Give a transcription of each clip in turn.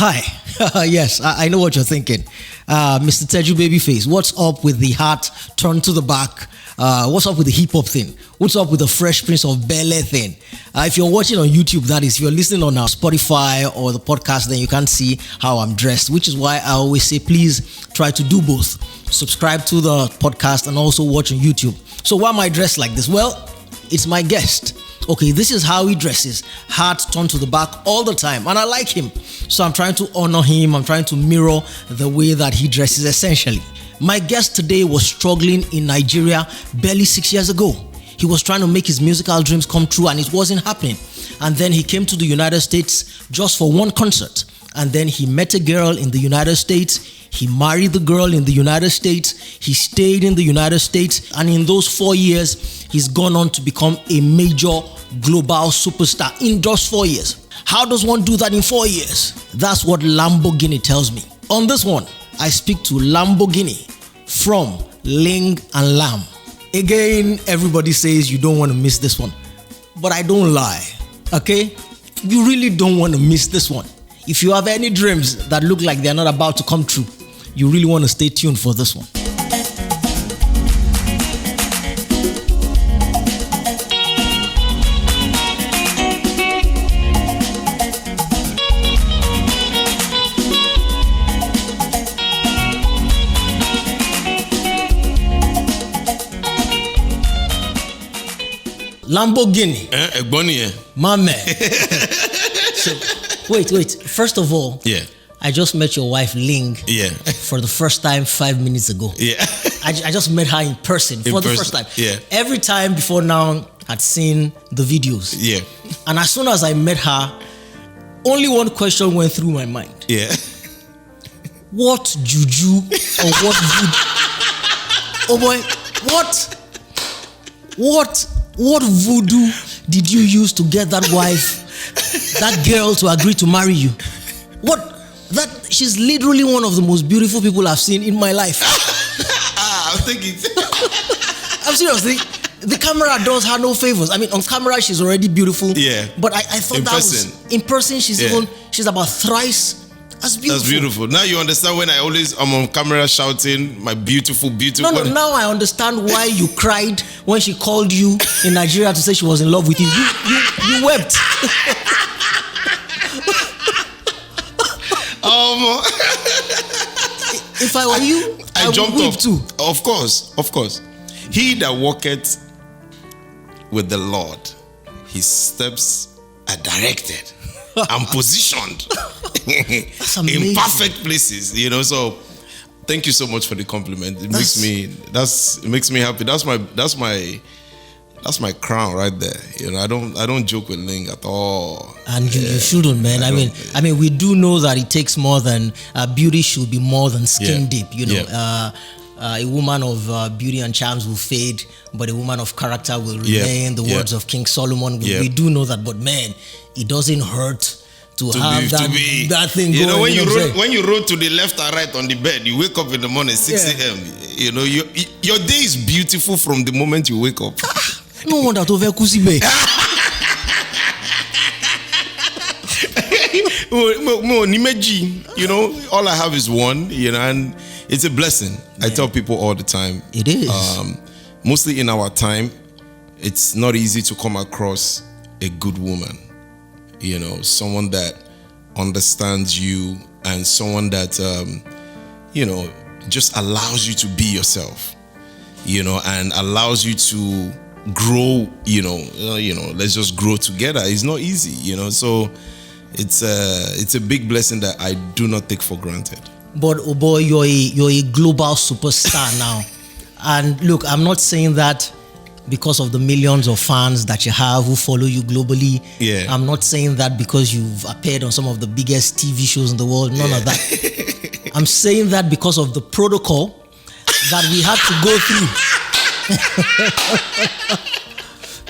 Hi. Yes, I know what you're thinking. Mr. Teju Babyface, what's up with the hat turned to the back? What's up with the hip hop thing? What's up with the Fresh Prince of Bel-Air thing? If you're watching on YouTube, that is, if you're listening on our Spotify or the podcast, then you can't see how I'm dressed, which is why I always say, please try to do both. Subscribe to the podcast and also watch on YouTube. So why am I dressed like this? Well, it's my guest. Okay, this is how he dresses, hat turned to the back all the time, and I like him. So I'm trying to honor him. I'm trying to mirror the way that he dresses essentially. My guest today was struggling in Nigeria barely 6 years ago. He was trying to make his musical dreams come true and it wasn't happening. And then he came to the United States just for one concert. And then he met a girl in the United States. He married the girl in the United States. He stayed in the United States. And in those 4 years, he's gone on to become a major global superstar in just 4 years. How does one do that in 4 years? That's what Lamboginny tells me. On this one, I speak to Lamboginny from Ling and Lamb. Again, everybody says you don't want to miss this one. But I don't lie, okay? You really don't want to miss this one. If you have any dreams that look like they're not about to come true, you really want to stay tuned for this one. Lamboginny. My man. So, wait. First of all, I just met your wife, Ling, for the first time 5 minutes ago. I just met her in person for the first time. Every time before now, I'd seen the videos. And as soon as I met her, only one question went through my mind. What juju or what voodoo? Oh boy, what voodoo did you use to get that wife, that girl to agree to marry you? She's literally one of the most beautiful people I've seen in my life. I'm thinking. I'm seriously. The camera does her no favors. I mean, on camera she's already beautiful. But I thought in person she's about thrice as beautiful. That's beautiful. Now you understand when I'm on camera shouting my beautiful. No, now I understand why you cried when she called you in Nigeria to say she was in love with you. You wept. If I were you, I jumped off too. Of course. He that walketh with the Lord, his steps are directed and positioned in perfect places. So thank you so much for the compliment. It makes me happy. That's my crown right there. I don't joke with Ling at all. And you shouldn't, man. I mean, we do know that it takes more than beauty should be more than skin deep. A woman of beauty and charms will fade, but a woman of character will remain. The words of King Solomon. We do know that, but man, it doesn't hurt to have that thing going. When you roll to the left and right on the bed, you wake up in the morning 6 a.m. Your day is beautiful from the moment you wake up. No wonder to over kusibe. All I have is one, and it's a blessing. I tell people all the time. It is. Mostly in our time, it's not easy to come across a good woman. Someone that understands you and someone that, just allows you to be yourself, and allows you to grow, let's just grow together. It's not easy, so it's a big blessing that I do not take for granted. But oh boy, you're a global superstar now. And look, I'm not saying that because of the millions of fans that you have who follow you globally. I'm not saying that because you've appeared on some of the biggest TV shows in the world. None of that. I'm saying that because of the protocol that we had to go through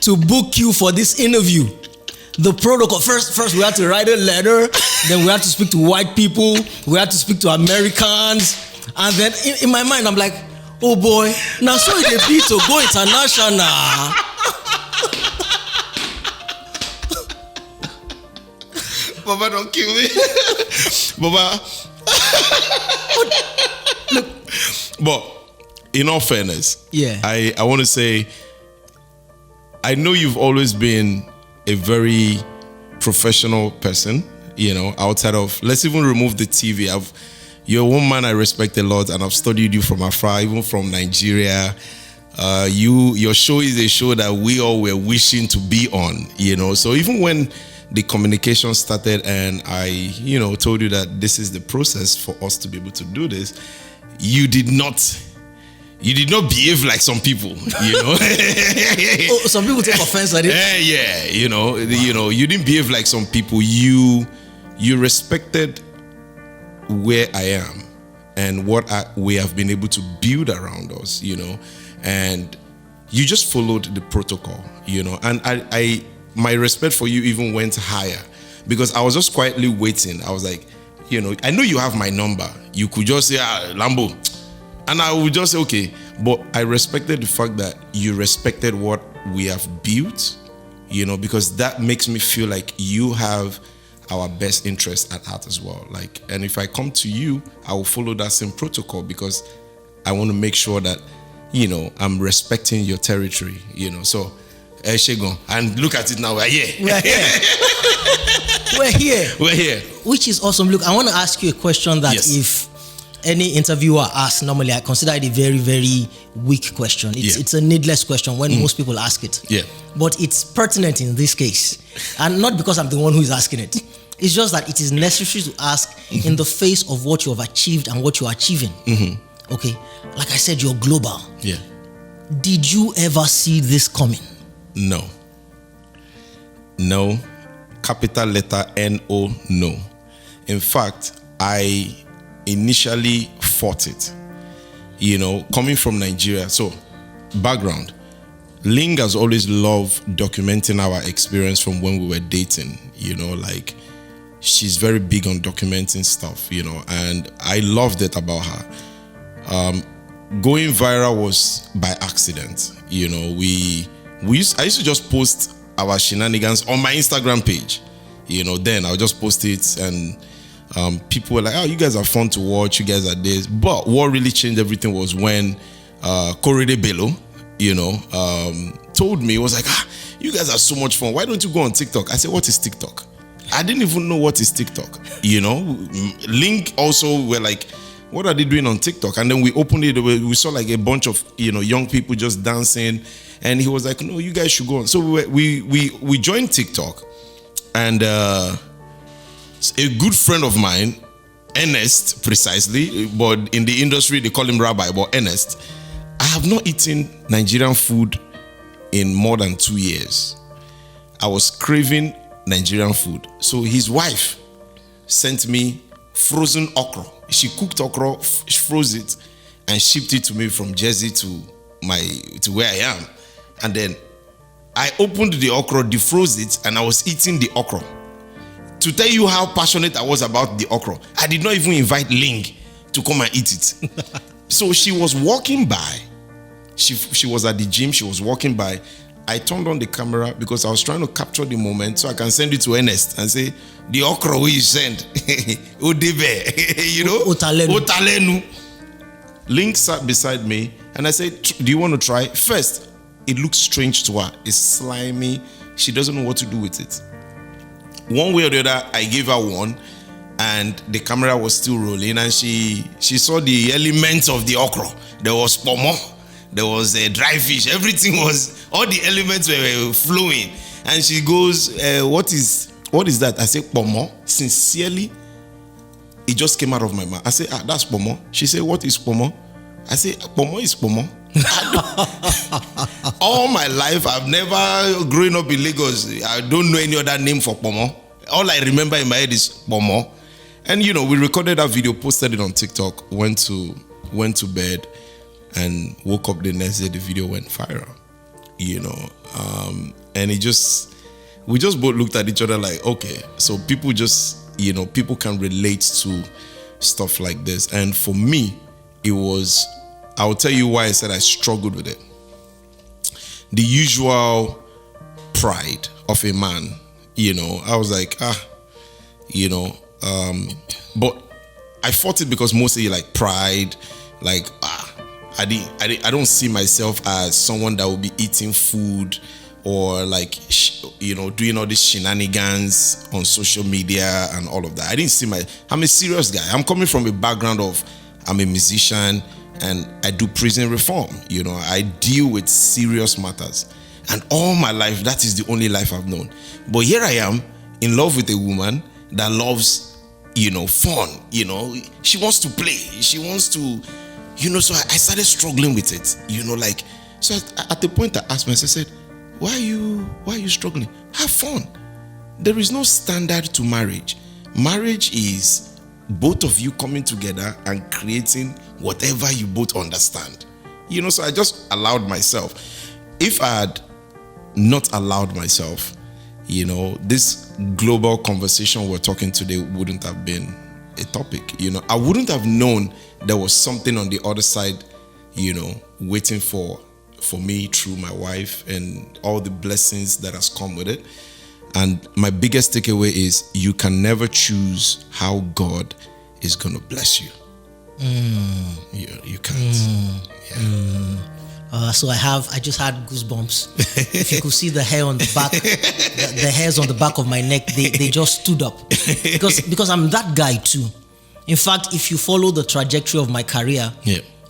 to book you for this interview. The protocol. First we had to write a letter. Then we had to speak to white people. We had to speak to Americans. And then in my mind, I'm like, oh boy, now so it be to go international. Baba, don't kill me. Baba. Look. But in all fairness, yeah, I want to say, I know you've always been a very professional person, you know, outside of, let's even remove the TV. You're one man I respect a lot, and I've studied you from afar, even from Nigeria. Your show is a show that we all were wishing to be on, you know. So even when the communication started and I, you know, told you that this is the process for us to be able to do this, you did not behave like some people, you know. Oh, some people take offense at it. Yeah, you know, you didn't behave like some people. You respected where I am and what we have been able to build around us, you know, and you just followed the protocol, you know. And I my respect for you even went higher, because I was just quietly waiting. I was like, you know, I know you have my number. You could just say, Lambo. And I would just say, okay. But I respected the fact that you respected what we have built, you know, because that makes me feel like you have our best interest at heart as well. Like, and if I come to you, I will follow that same protocol, because I want to make sure that, you know, I'm respecting your territory, you know. So, Shegon, and look at it now, we're here. We're here. We're here. We're here. Which is awesome. Look, I want to ask you a question that if any interviewer asks, normally I consider it a very, very weak question. It's a needless question when most people ask it. Yeah. But it's pertinent in this case. And not because I'm the one who is asking it. It's just that it is necessary to ask in the face of what you have achieved and what you are achieving. Okay. Like I said, you're global. Yeah. Did you ever see this coming? No. No. Capital letter N-O, no. In fact, I initially fought it. You know, coming from Nigeria. So, background. Ling has always loved documenting our experience from when we were dating. You know, like, she's very big on documenting stuff, you know, and I loved it about her. Going viral was by accident. You know, I used to just post our shenanigans on my Instagram page. You know, then I'll just post it, and people were like, oh, you guys are fun to watch, you guys are this. But what really changed everything was when Korede Bello, you know, told me, it was like, you guys are so much fun, why don't you go on TikTok? I said, what is TikTok? I didn't even know what is TikTok, you know. Ling also were like, what are they doing on TikTok? And then we opened it, we saw like a bunch of, you know, young people just dancing, and he was like, no, you guys should go on. So we joined TikTok, and a good friend of mine, Ernest, precisely, but in the industry they call him Rabbi, but Ernest, I have not eaten Nigerian food in more than 2 years. I was craving Nigerian food. So his wife sent me frozen okra. She cooked okra, froze it, and shipped it to me from Jersey to where I am. And then I opened the okra, defroze it, and I was eating the okra. To tell you how passionate I was about the okra, I did not even invite Ling to come and eat it. So she was walking by. She was at the gym. She was walking by. I turned on the camera because I was trying to capture the moment so I can send it to Ernest and say, the okra we send, Odebe, you know, Otalenu. Ling sat beside me and I said, do you want to try? First, it looks strange to her. It's slimy. She doesn't know what to do with it. One way or the other, I gave her one, and the camera was still rolling, and she saw the elements of the okra. There was pomo, there was a dry fish, everything was, all the elements were flowing. And she goes, what is that? I said, pomo. Sincerely, it just came out of my mouth. I said, that's pomo. She said, what is pomo? I said, pomo is pomo. All my life, I've never, growing up in Lagos, I don't know any other name for pomo. All I remember in my head is pomo. And you know, we recorded that video, posted it on TikTok, went to bed, and woke up the next day. The video went viral. You know, and we just both looked at each other like, okay, so people just, you know, people can relate to stuff like this. And for me, it was, I will tell you why I said I struggled with it. The usual pride of a man, you know, I was like, you know. But I fought it because mostly like pride, like I don't see myself as someone that will be eating food or like doing all these shenanigans on social media and all of that. I didn't see I'm a serious guy. I'm coming from a background of I'm a musician and I do prison reform. You know, I deal with serious matters. And all my life, that is the only life I've known. But here I am in love with a woman that loves, fun. She wants to play. She wants to, so I started struggling with it. So at the point I asked myself, I said, why are you struggling? Have fun. There is no standard to marriage. Marriage is both of you coming together and creating whatever you both understand. So I just allowed myself. If I had not allowed myself, this global conversation we're talking today wouldn't have been a topic. I wouldn't have known there was something on the other side, waiting for me through my wife and all the blessings that has come with it. And my biggest takeaway is you can never choose how God is going to bless you. You can't. So I just had goosebumps. If you could see the hair on the back, the hairs on the back of my neck, they just stood up. Because I'm that guy too. In fact, if you follow the trajectory of my career,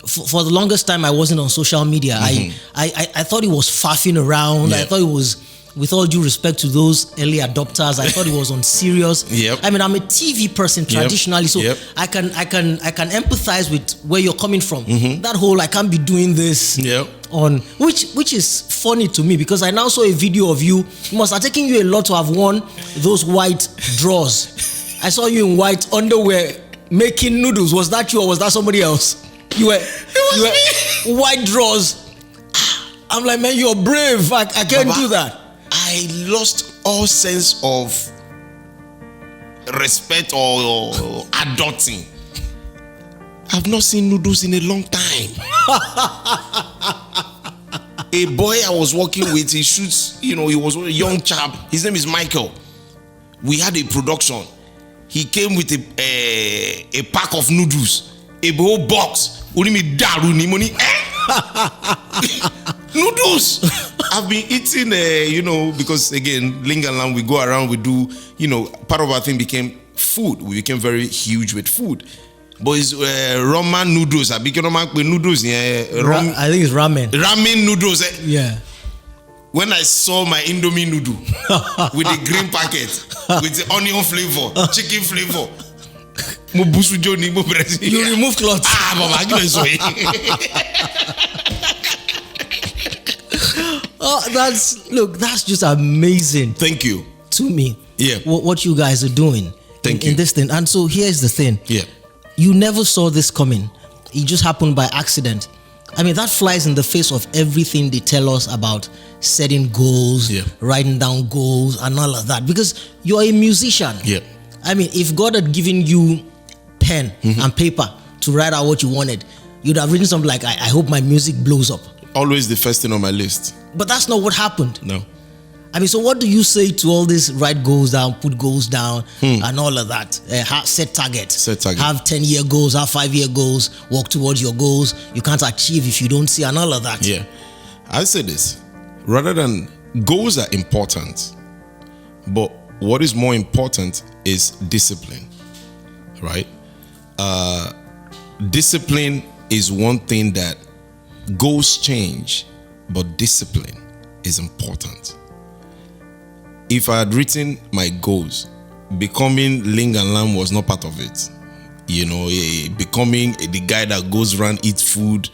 for the longest time I wasn't on social media. I thought it was faffing around. I thought it was, with all due respect to those early adopters, I thought it was on serious. I mean, I'm a TV person traditionally, so I can empathize with where you're coming from. That whole I can't be doing this on which is funny to me, because I now saw a video of you. It must have taken you a lot to have worn those white drawers. I saw you in white underwear making noodles. Was that you or was that somebody else? You were white drawers. I'm like, man, you're brave. I can't do that. I lost all sense of respect or adulting. I've not seen noodles in a long time. A boy I was working with, he shoots, he was a young chap. His name is Michael. We had a production. He came with a pack of noodles, a whole box. Noodles. I've been eating, because again, Ling and Lambo, we go around, we do, part of our thing became food. We became very huge with food. But it's ramen noodles. I became with noodles. I think it's ramen. Ramen noodles. Yeah. When I saw my Indomie noodle with the green packet, with the onion flavor, chicken flavor. You remove cloth. That's just amazing. Thank you. To me. Yeah. What you guys are doing in this thing. And so here's the thing. Yeah. You never saw this coming. It just happened by accident. I mean, that flies in the face of everything they tell us about setting goals, writing down goals, and all of that. Because you're a musician. Yeah. I mean, if God had given you pen and paper to write out what you wanted, you'd have written something like, I hope my music blows up. Always the first thing on my list. But that's not what happened. No. I mean, so what do you say to all this? Write goals down, put goals down, and all of that. Set targets. Have 10-year goals, have 5-year goals, work towards your goals. You can't achieve if you don't see, and all of that. Yeah. I say this. Rather than goals are important, but what is more important is discipline. Right? Discipline is one thing that goals change, but discipline is important. If I had written my goals, becoming Ling and Lamb was not part of it. Becoming the guy that goes around, eats food,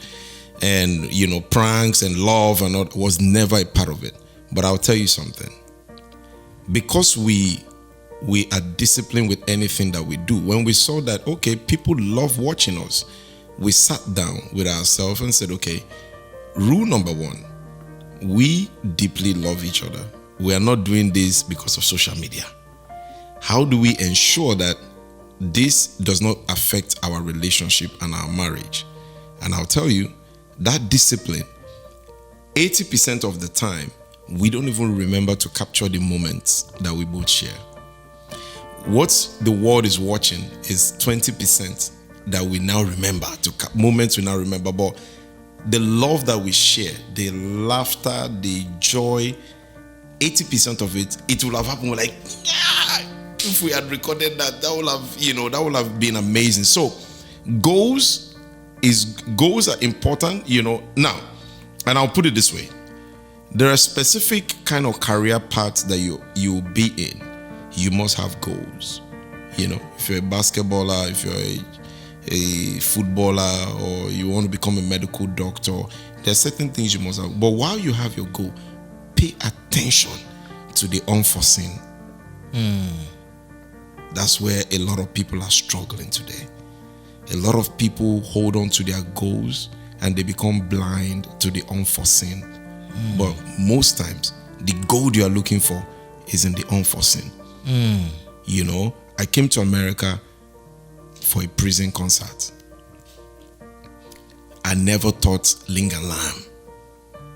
and pranks and love and all was never a part of it. But I'll tell you something. Because we are disciplined with anything that we do. When we saw that, okay, people love watching us, we sat down with ourselves and said, okay, rule number 1, we deeply love each other. We are not doing this because of social media. How do we ensure that this does not affect our relationship and our marriage? And I'll tell you, that discipline, 80% of the time, we don't even remember to capture the moments that we both share. what the world is watching is 20% that we now remember, moments we now remember. But the love that we share, the laughter, the joy, 80% of it will have happened. We're like, yeah, if we had recorded that, that would have been amazing. So goals are important, now, and I'll put it this way. There are specific kind of career paths that you'll be in. You must have goals. If you're a basketballer, if you're a footballer, or you want to become a medical doctor, there are certain things you must have. But while you have your goal, pay attention to the unforeseen. That's where a lot of people are struggling today. A lot of people hold on to their goals and they become blind to the unforeseen. But most times, the goal you are looking for is in the unforeseen. I came to America for a prison concert. I never thought Ling and Lamb.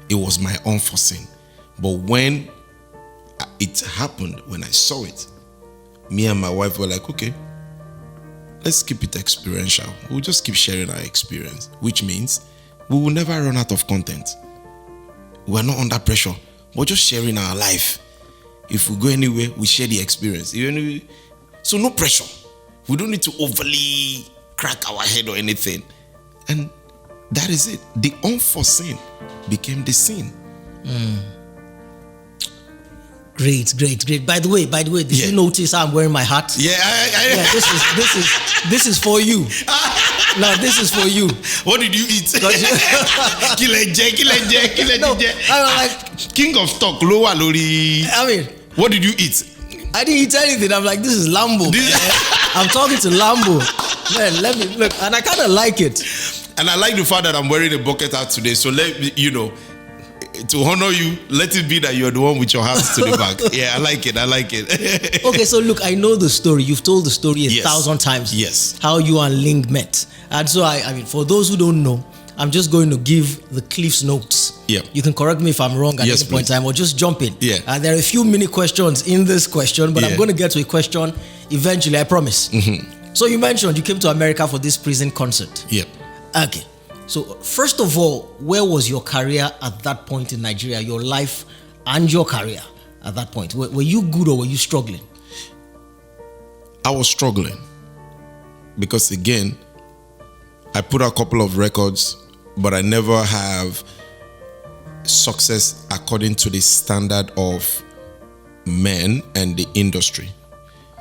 It was my unforeseen. But when it happened, when I saw it, me and my wife were like, okay, let's keep it experiential. We'll just keep sharing our experience, which means we will never run out of content. We're not under pressure. We're just sharing our life. If we go anywhere, we share the experience. So no pressure. We don't need to overly crack our head or anything. And that is it. The unforeseen became the scene. Great. By the way, did you notice how I'm wearing my hat? Yeah, this is for you. Now this is for you. What did you eat? No, I'm like King of talk, Lowe. What did you eat? I didn't eat anything. I'm like, this is Lambo. I'm talking to Lambo. Man, let me look, and I kind of like it. And I like the fact that I'm wearing a bucket hat today. So let me, to honor you, let it be that you're the one with your hands to the back. Yeah, I like it. Okay, so look, I know the story. You've told the story a thousand times. Yes. How you and Ling met. And so, I mean, for those who don't know, I'm just going to give the Cliff's notes. Yeah. You can correct me if I'm wrong at any point in time, or just jump in. Yeah. There are a few mini questions in this question, but I'm going to get to a question eventually, I promise. So you mentioned you came to America for this prison concert. Yeah. Okay. So first of all, where was your career at that point in Nigeria? Your life and your career at that point. Were you good or were you struggling? I was struggling because, again, I put a couple of records, but I never have success according to the standard of men and the industry.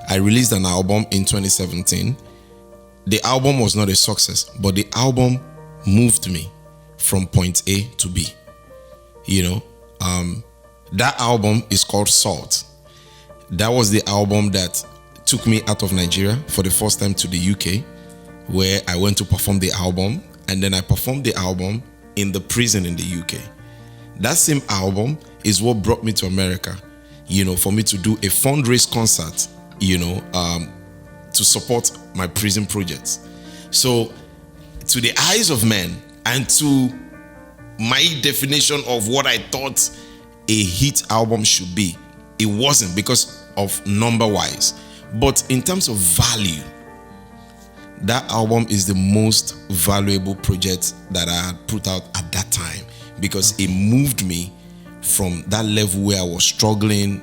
I released an album in 2017. The album was not a success, but the album moved me from point A to B. That album is called Salt. That was the album that took me out of Nigeria for the first time to the UK, where I went to perform the album, and then I performed the album in the prison in the UK. That same album is what brought me to America, for me to do a fundraise concert, to support my prison projects. So, to the eyes of men and to my definition of what I thought a hit album should be, it wasn't because of number-wise. But in terms of value, that album is the most valuable project that I had put out at that time, because it moved me from that level where I was struggling.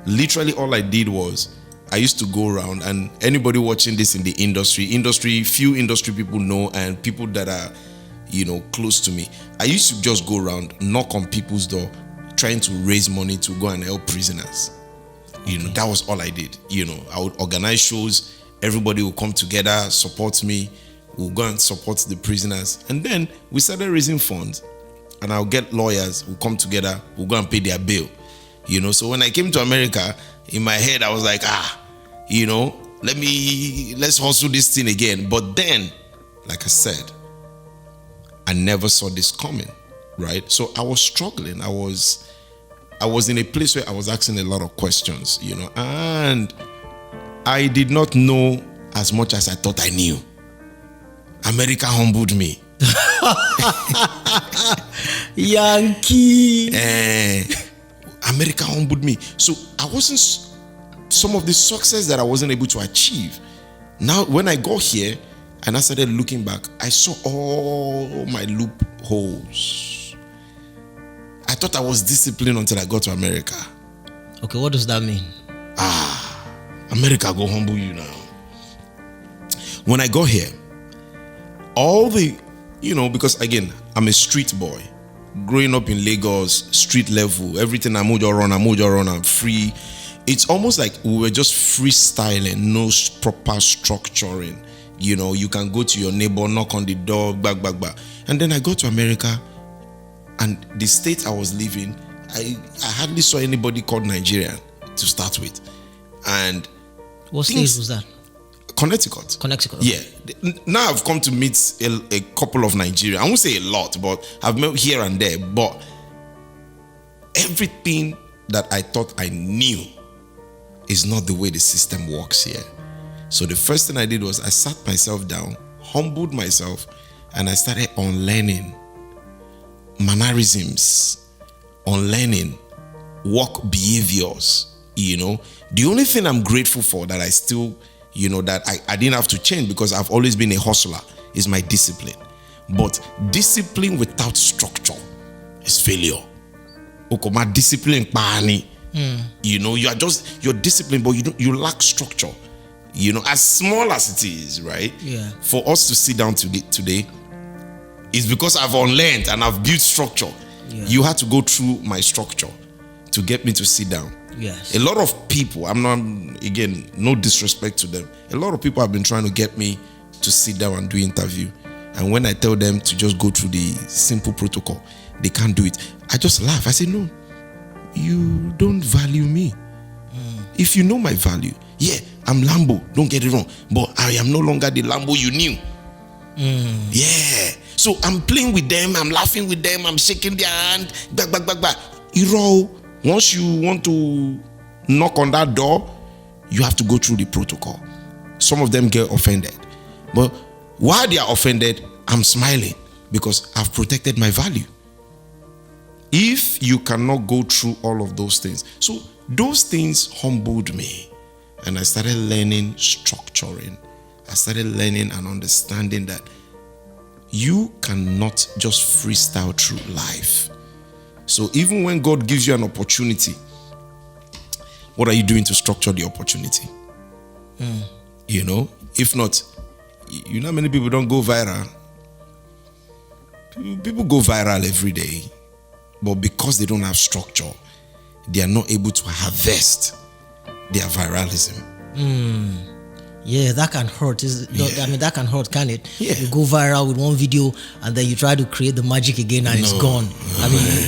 Literally all I did was I used to go around, and anybody watching this in the industry, few industry people know, and people that are, close to me, I used to just go around, knock on people's door, trying to raise money to go and help prisoners. That was all I did. I would organize shows, everybody would come together, support me, we'll go and support the prisoners. And then we started raising funds, and I'll get lawyers who come together, we'll go and pay their bill. So when I came to America, in my head, I was like, let's hustle this thing again. But then, like I said, I never saw this coming, right? So I was struggling. I was in a place where I was asking a lot of questions, and I did not know as much as I thought I knew. America humbled me. Yankee. America humbled me. So I wasn't some of the success that I wasn't able to achieve. Now, when I got here and I started looking back, I saw all my loopholes. I thought I was disciplined until I got to America. Okay, what does that mean? America go humble you now. When I got here, all the, because again, I'm a street boy. Growing up in Lagos, street level, everything I'm free. It's almost like we were just freestyling, no proper structuring. You can go to your neighbor, knock on the door, back. And then I got to America, and the state I was living, I hardly saw anybody called Nigerian to start with. And what state was that? Connecticut. Yeah. Now I've come to meet a couple of Nigerians. I won't say a lot, but I've met here and there. But everything that I thought I knew is not the way the system works here. So the first thing I did was I sat myself down, humbled myself, and I started unlearning mannerisms, unlearning work behaviors. The only thing I'm grateful for that I still, that I didn't have to change because I've always been a hustler is my discipline. But discipline without structure is failure. My discipline, you're disciplined, but you lack structure. As small as it is, right? Yeah. For us to sit down today, it's because I've unlearned and I've built structure. Yeah. You had to go through my structure to get me to sit down. Yes. A lot of people, I'm not, again, no disrespect to them. A lot of people have been trying to get me to sit down and do interview. And when I tell them to just go through the simple protocol, they can't do it. I just laugh. I say, no, you don't value me. If you know my value, yeah, I'm Lambo, don't get it wrong. But I am no longer the Lambo you knew. Yeah. So I'm playing with them, I'm laughing with them, I'm shaking their hand, back. Once you want to knock on that door, you have to go through the protocol. Some of them get offended. But while they are offended, I'm smiling because I've protected my value. If you cannot go through all of those things. So those things humbled me. And I started learning structuring. I started learning and understanding that you cannot just freestyle through life. So even when God gives you an opportunity, what are you doing to structure the opportunity? If not, how many people don't go viral? People go viral every day, but because they don't have structure, they are not able to harvest their viralism. Yeah, that can hurt. That can hurt, can it? Yeah. You go viral with one video and then you try to create the magic again and it's gone.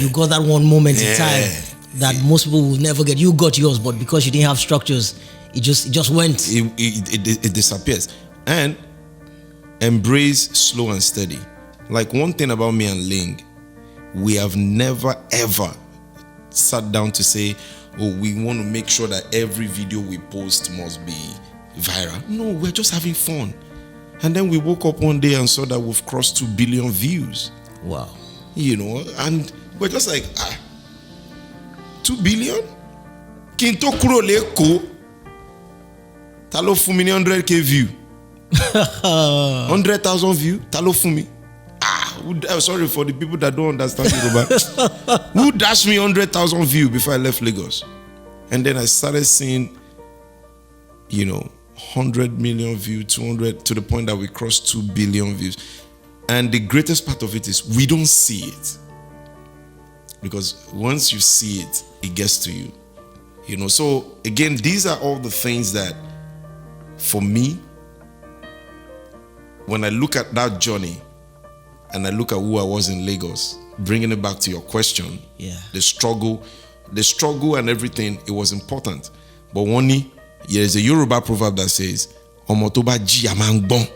You got that one moment in time that most people will never get. You got yours, but because you didn't have structures, it just went. It disappears. And embrace slow and steady. Like one thing about me and Ling, we have never ever sat down to say, we want to make sure that every video we post must be viral. No, we're just having fun. And then we woke up one day and saw that we've crossed 2 billion views. Wow. And we're just like, 2 billion? Kinto kuro leko. Talo fumi 100k view. 100,000 view. Talo fumi. Sorry for the people that don't understand Yoruba. Who dashed me 100,000 view before I left Lagos? And then I started seeing, 100 million views, 200, to the point that we crossed 2 billion views. And the greatest part of it is we don't see it. Because once you see it, it gets to you. So again, these are all the things that, for me, when I look at that journey, and I look at who I was in Lagos, bringing it back to your question, the struggle and everything, it was important. But there's a Yoruba proverb that says, "Ọmọ tó bá jí a máa ń gbọ́n."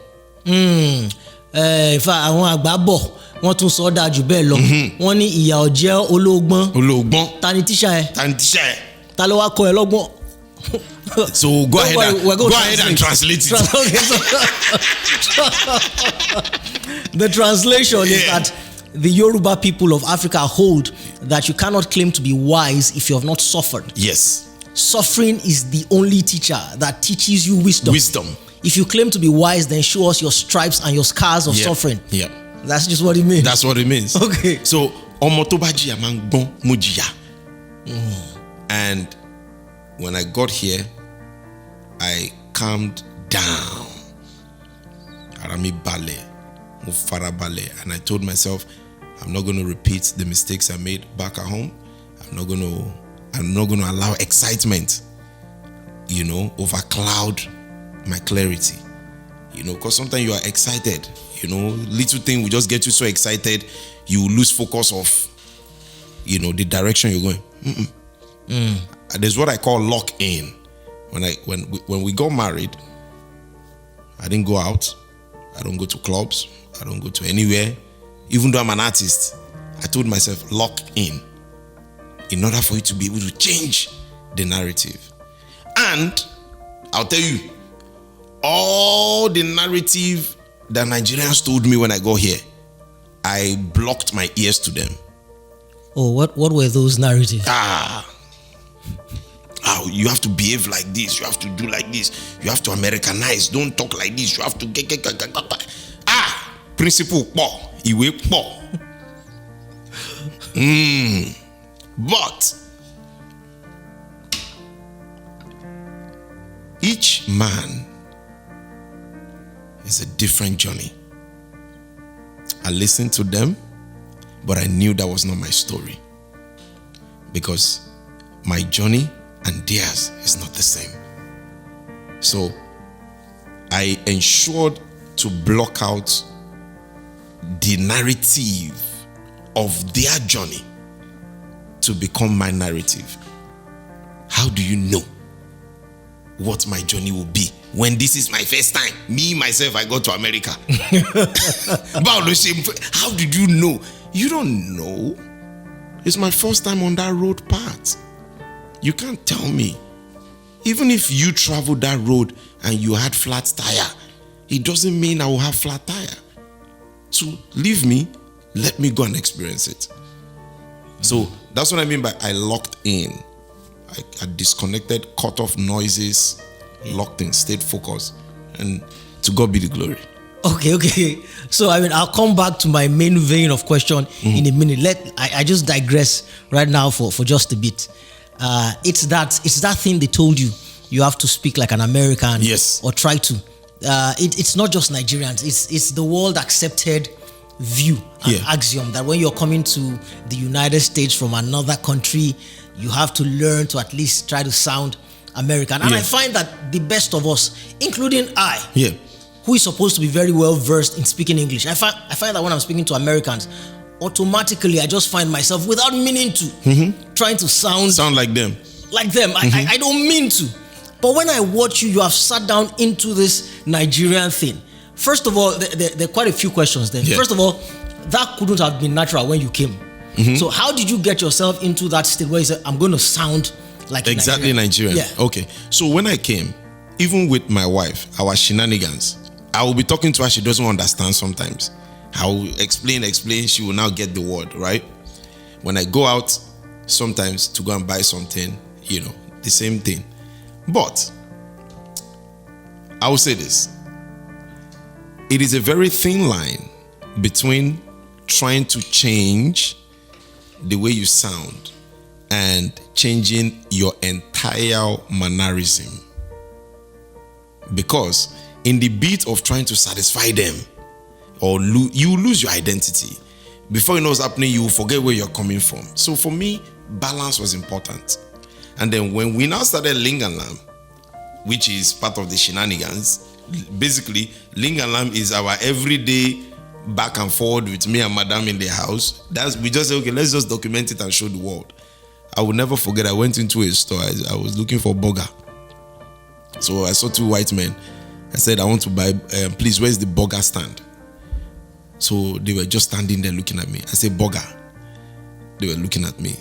In fact, àwọn àgbà bọ̀ wọ́n tún sọ dáa jù bẹ́ẹ̀ lọ. Wọ́n ní ìyà ò jẹ́ olóògbọ́n. Ta ni tíṣà ẹ? Ta ló wá kọ́ ẹ lọ́gbọ́n? So go ahead and translate it. The translation is that the Yoruba people of Africa hold that you cannot claim to be wise if you have not suffered. Yes. suffering is the only teacher that teaches you wisdom. If you claim to be wise, then show us your stripes and your scars of suffering. Yeah. That's just what it means. That's what it means. Okay. So, omotobaji amang bon mujiya. And when I got here, I calmed down. Arami bale, mufara bale, and I told myself, I'm not going to repeat the mistakes I made back at home. I'm not going to allow excitement, overcloud my clarity. Because sometimes you are excited. Little thing will just get you so excited, you lose focus of, the direction you're going. There's what I call lock in. When we got married, I didn't go out. I don't go to clubs. I don't go to anywhere. Even though I'm an artist, I told myself, lock in order for you to be able to change the narrative. And I'll tell you, all the narrative that Nigerians told me when I got here, I blocked my ears to them. Oh, what were those narratives? You have to behave like this. You have to do like this. You have to Americanize. Don't talk like this. You have to get. Principle po. Iwe po. But each man is a different journey. I listened to them, but I knew that was not my story. Because my journey and theirs is not the same. So I ensured to block out the narrative of their journey to become my narrative. How do you know what my journey will be when this is my first time? Me, myself, I go to America. How did you know? You don't know. It's my first time on that road path. You can't tell me. Even if you traveled that road and you had flat tire, it doesn't mean I will have flat tire. So leave me, let me go and experience it. So that's what I mean by I locked in. I disconnected, cut off noises, locked in, stayed focused, and to God be the glory. Okay. So I'll come back to my main vein of question in a minute. I just digress right now for just a bit. It's that thing they told you. You have to speak like an American. Yes. Or try to. It's not just Nigerians. It's the world accepted view and axiom that when you're coming to the United States from another country, you have to learn to at least try to sound American. And I find that the best of us, including I, who is supposed to be very well versed in speaking English, I find that when I'm speaking to Americans, automatically I just find myself, without meaning to, trying to sound like them. I don't mean to. But when I watch you have sat down into this Nigerian thing. First of all, there are quite a few questions there. First of all, that couldn't have been natural when you came. So how did you get yourself into that state where you said, I'm going to sound like exactly Nigerian? Okay. So when I came, even with my wife, our shenanigans, I will be talking to her, she doesn't understand sometimes. I will explain, she will now get the word, right? When I go out sometimes to go and buy something, the same thing. But I will say this. It is a very thin line between trying to change the way you sound and changing your entire mannerism. Because in the bit of trying to satisfy them, or you lose your identity. Before you know what's happening, you will forget where you're coming from. So for me, balance was important. And then when we now started Ling and Lam, which is part of the shenanigans, basically, Ling and Lam is our everyday back and forward with me and Madam in the house. We just say, okay, let's just document it and show the world. I will never forget, I went into a store, I was looking for burger. So I saw two white men. I said, I want to buy, please, where's the burger stand? So they were just standing there looking at me. I said, burger. They were looking at me.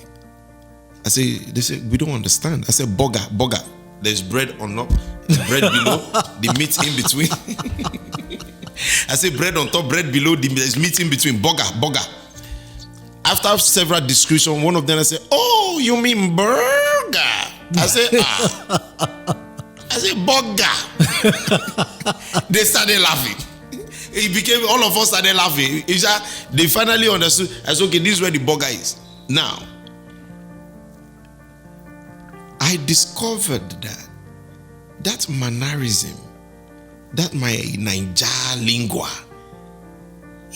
They said, we don't understand. I said, burger. There's bread on top, bread below, the meat in between. I said, bread on top, bread below, there's meat in between. Burger. After several descriptions, one of them I said, oh, you mean burger? I said, Bugger. They started laughing. It became, all of us started laughing. They finally understood. I said, okay, this is where the bugger is. Now, I discovered that mannerism, that my Naija lingua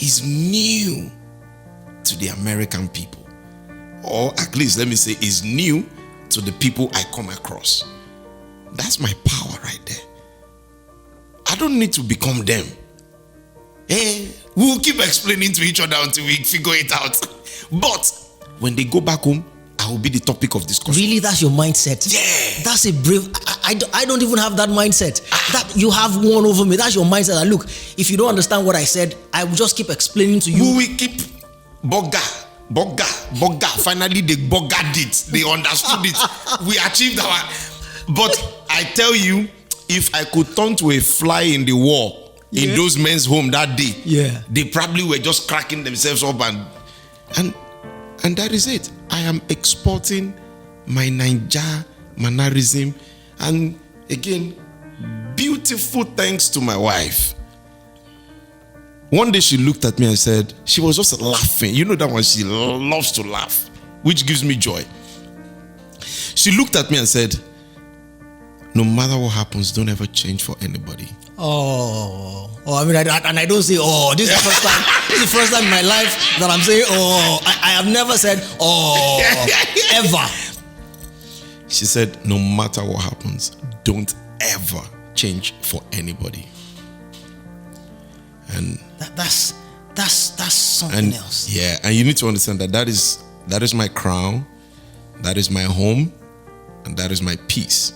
is new to the American people. Or at least, let me say, is new to the people I come across. That's my power right there. I don't need to become them. We'll keep explaining to each other until we figure it out. But when they go back home, I will be the topic of discussion. Really, that's your mindset? Yeah. That's a brave. I don't even have that mindset. That you have one over me. That's your mindset. And look, if you don't understand what I said, I will just keep explaining to you. We will keep bugger. Finally, they buggered it. They understood it. We achieved our. But I tell you, if I could turn to a fly in the wall in those men's home that day, they probably were just cracking themselves up and that is it. I am exporting my Naija mannerism, and again, beautiful thanks to my wife. One day she looked at me and said, she was just laughing. You know that one, she loves to laugh, which gives me joy. She looked at me and said, no matter what happens, don't ever change for anybody. I mean, I don't say, this is the first time. This is the first time in my life that I'm saying, I have never said, ever. She said, no matter what happens, don't ever change for anybody. And that's something else. Yeah, and you need to understand that is my crown, that is my home, and that is my peace.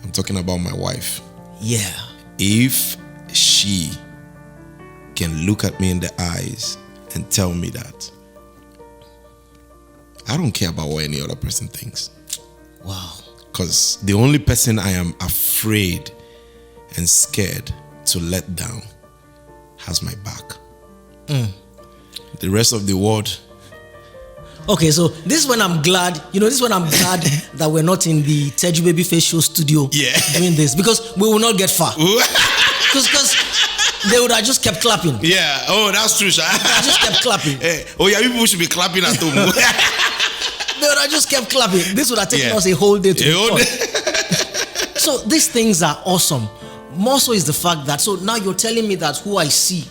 I'm talking about my wife. Yeah. If she can look at me in the eyes and tell me that, I don't care about what any other person thinks. Wow. Because the only person I am afraid and scared to let down has my back. The rest of the world. Okay, so this is when I'm glad, that we're not in the Teju Babyface show studio doing this, because we will not get far. Because they would have just kept clapping. Yeah, that's true, Sha. They just kept clapping. People should be clapping at home. They would have just kept clapping. This would have taken us a whole day to record. So these things are awesome. More so is the fact that, so now you're telling me that who I see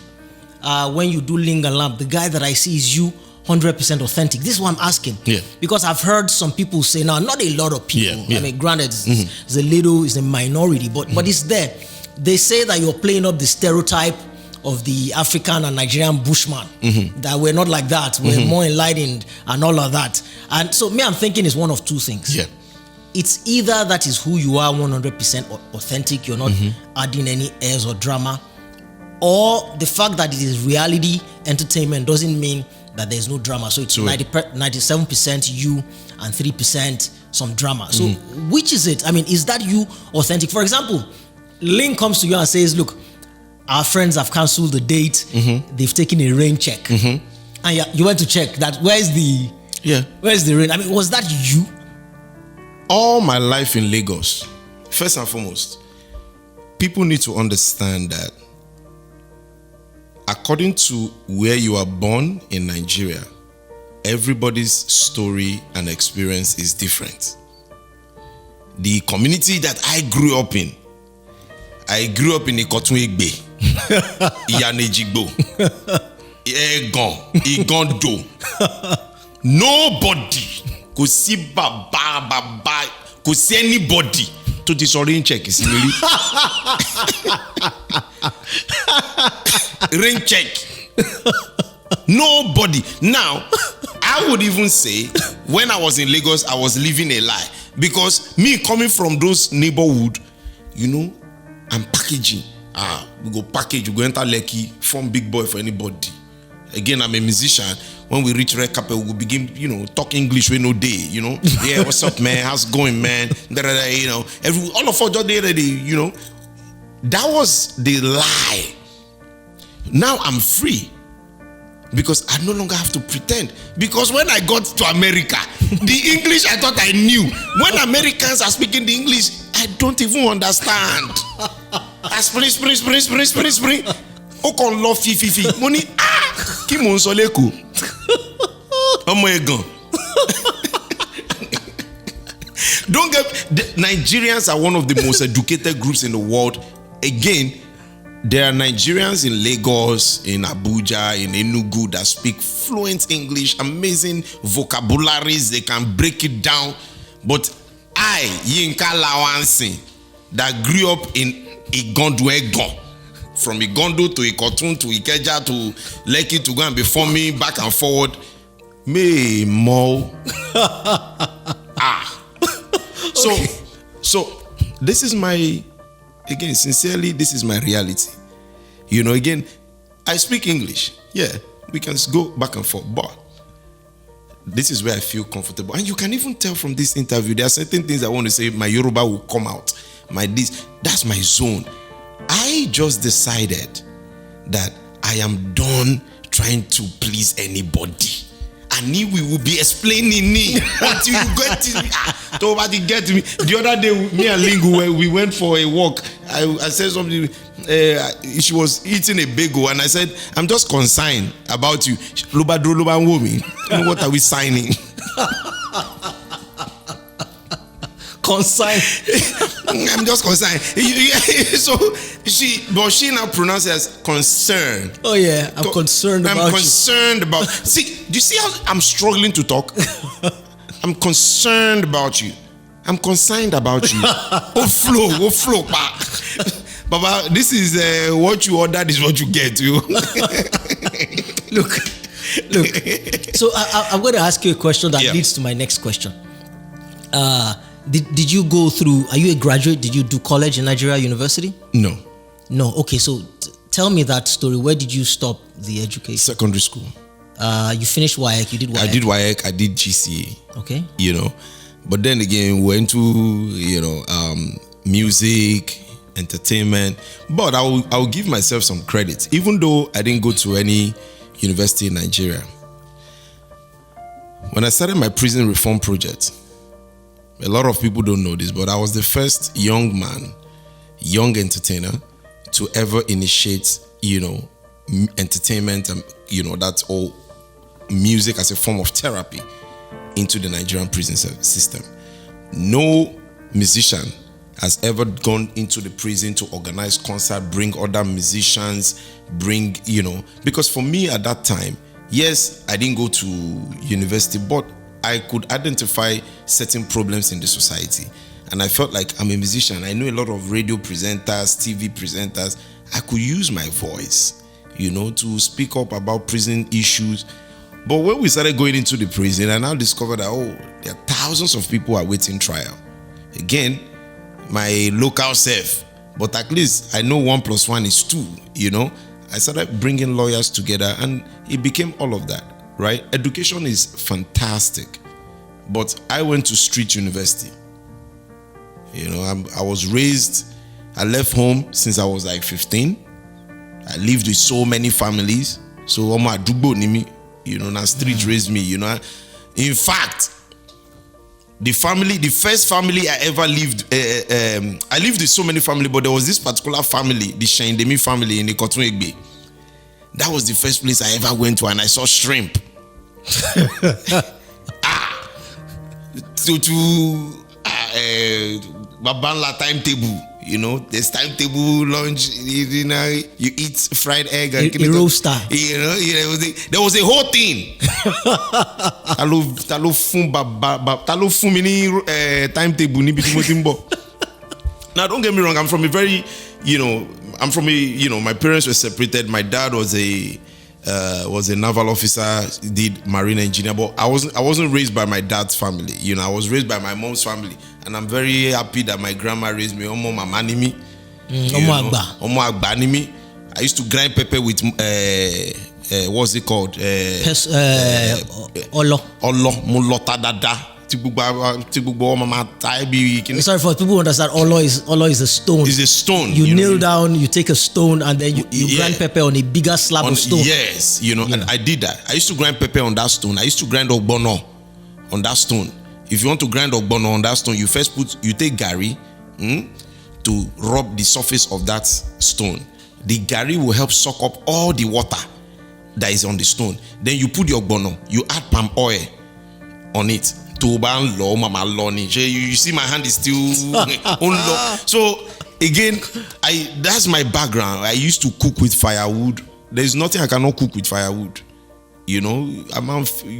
when you do Ling and Lamb, the guy that I see is you, 100% authentic. This is what I'm asking. Yeah. Because I've heard some people say, now, not a lot of people. I mean, granted, it's a minority, but it's there. They say that you're playing up the stereotype of the African and Nigerian bushman, that we're not like that. We're more enlightened and all of that. And so me, I'm thinking it's one of two things. Yeah. It's either that is who you are, 100% authentic, you're not adding any airs or drama, or the fact that it is reality entertainment doesn't mean that there's no drama. So it's 97% you and 3% some drama. So which is it? I mean, is that you authentic? For example, Ling comes to you and says, look, our friends have cancelled the date. They've taken a rain check. And you went to check that. Where's the rain? I mean, was that you? All my life in Lagos, first and foremost, people need to understand that according to where you are born in Nigeria, everybody's story and experience is different. The community that I grew up in Ikotunegbe, Iyanejigbo, Egon, Igondo. Nobody could see Baba, could see anybody to this rain check. Rain check. Nobody. Now, I would even say, when I was in Lagos, I was living a lie. Because me coming from those neighborhood, I'm packaging. We go package, we go enter Lekki, form big boy for anybody. Again, I'm a musician. When we reach Red Carpet, we begin, talk English with no day, Yeah, what's up, man? How's it going, man? All of us just there, That was the lie. Now I'm free. Because I no longer have to pretend. Because when I got to America, The English I thought I knew. When Americans are speaking the English, I don't even understand. Spring. Okon love fi. Money ki mo nso leko. Omo egan. Don't get Nigerians are one of the most educated groups in the world. Again, there are Nigerians in Lagos, in Abuja, in Enugu that speak fluent English, amazing vocabularies, they can break it down. But I, Yinka Lawansi, that grew up in Igondo Egon, from Igondo to Ikotun to Ikeja to Lekki to go and be forming back and forward, me mo. So this is my, again, sincerely, this is my reality. You know, again, I speak English. Yeah, we can go back and forth, but this is where I feel comfortable. And you can even tell from this interview, there are certain things I want to say, my Yoruba will come out. That's my zone. I just decided that I am done trying to please anybody. I knew we will be explaining it until you get to me. Nobody get to me. The other day, me and Ling, we went for a walk. I said something. She was eating a bagel, and I said, "I'm just concerned about you." What are we signing? Concerned. I'm just concerned. So she now pronounces it as concerned. Oh yeah, I'm concerned about you. I'm concerned about. See, do you see how I'm struggling to talk? I'm concerned about you. I'm concerned about you. flow, Baba, this is what you ordered is what you get. You Look. So I'm going to ask you a question that leads to my next question. Did you go through? Are you a graduate? Did you do college in Nigeria University? No. Okay, so tell me that story. Where did you stop the education? Secondary school. You finished WAEC. You did WAEC. I did WAEC. I did GCA. Okay. You know, but then again, went to music, entertainment. But I'll give myself some credit, even though I didn't go to any university in Nigeria. When I started my prison reform project, a lot of people don't know this, but I was the first young entertainer to ever initiate, entertainment and, that's all music as a form of therapy into the Nigerian prison system. No musician has ever gone into the prison to organize concert, bring other musicians, because for me at that time, yes, I didn't go to university, but I could identify certain problems in the society. And I felt like I'm a musician. I know a lot of radio presenters, TV presenters. I could use my voice, to speak up about prison issues. But when we started going into the prison, I now discovered that, there are thousands of people who are waiting trial. Again, my local self. But at least I know 1 + 1 is 2, I started bringing lawyers together and it became all of that. Right? Education is fantastic, but I went to street university. I was raised, I left home since I was like 15. I lived with so many families. So my dubo nimi, now street raised me, In fact, the first family I ever lived, I lived with so many families, but there was this particular family, the Shendemi family in the Ikotun Egbe. That was the first place I ever went to, and I saw shrimp. Babanla timetable, there's timetable lunch, you eat fried egg and roaster. There was a whole thing. Now don't get me wrong, I'm from a very, my parents were separated. My dad was a naval officer, did marine engineer, but I wasn't raised by my dad's family. I was raised by my mom's family, and I'm very happy that my grandma raised me. Omo mama ni mi, omo agba ni mi. I used to grind pepper with what's it called? Olo mulota dada. Sorry for people who understand. Olo is a stone. It's a stone. You kneel down, you take a stone, and then you grind pepper on a bigger slab of stone. Yes, and I did that. I used to grind pepper on that stone. I used to grind ogbono on that stone. If you want to grind ogbono on that stone, you take gari to rub the surface of that stone. The gari will help suck up all the water that is on the stone. Then you put the ogbono, you add palm oil on it. You see my hand is still so again, that's my background. I used to cook with firewood. There's nothing I cannot cook with firewood. You know,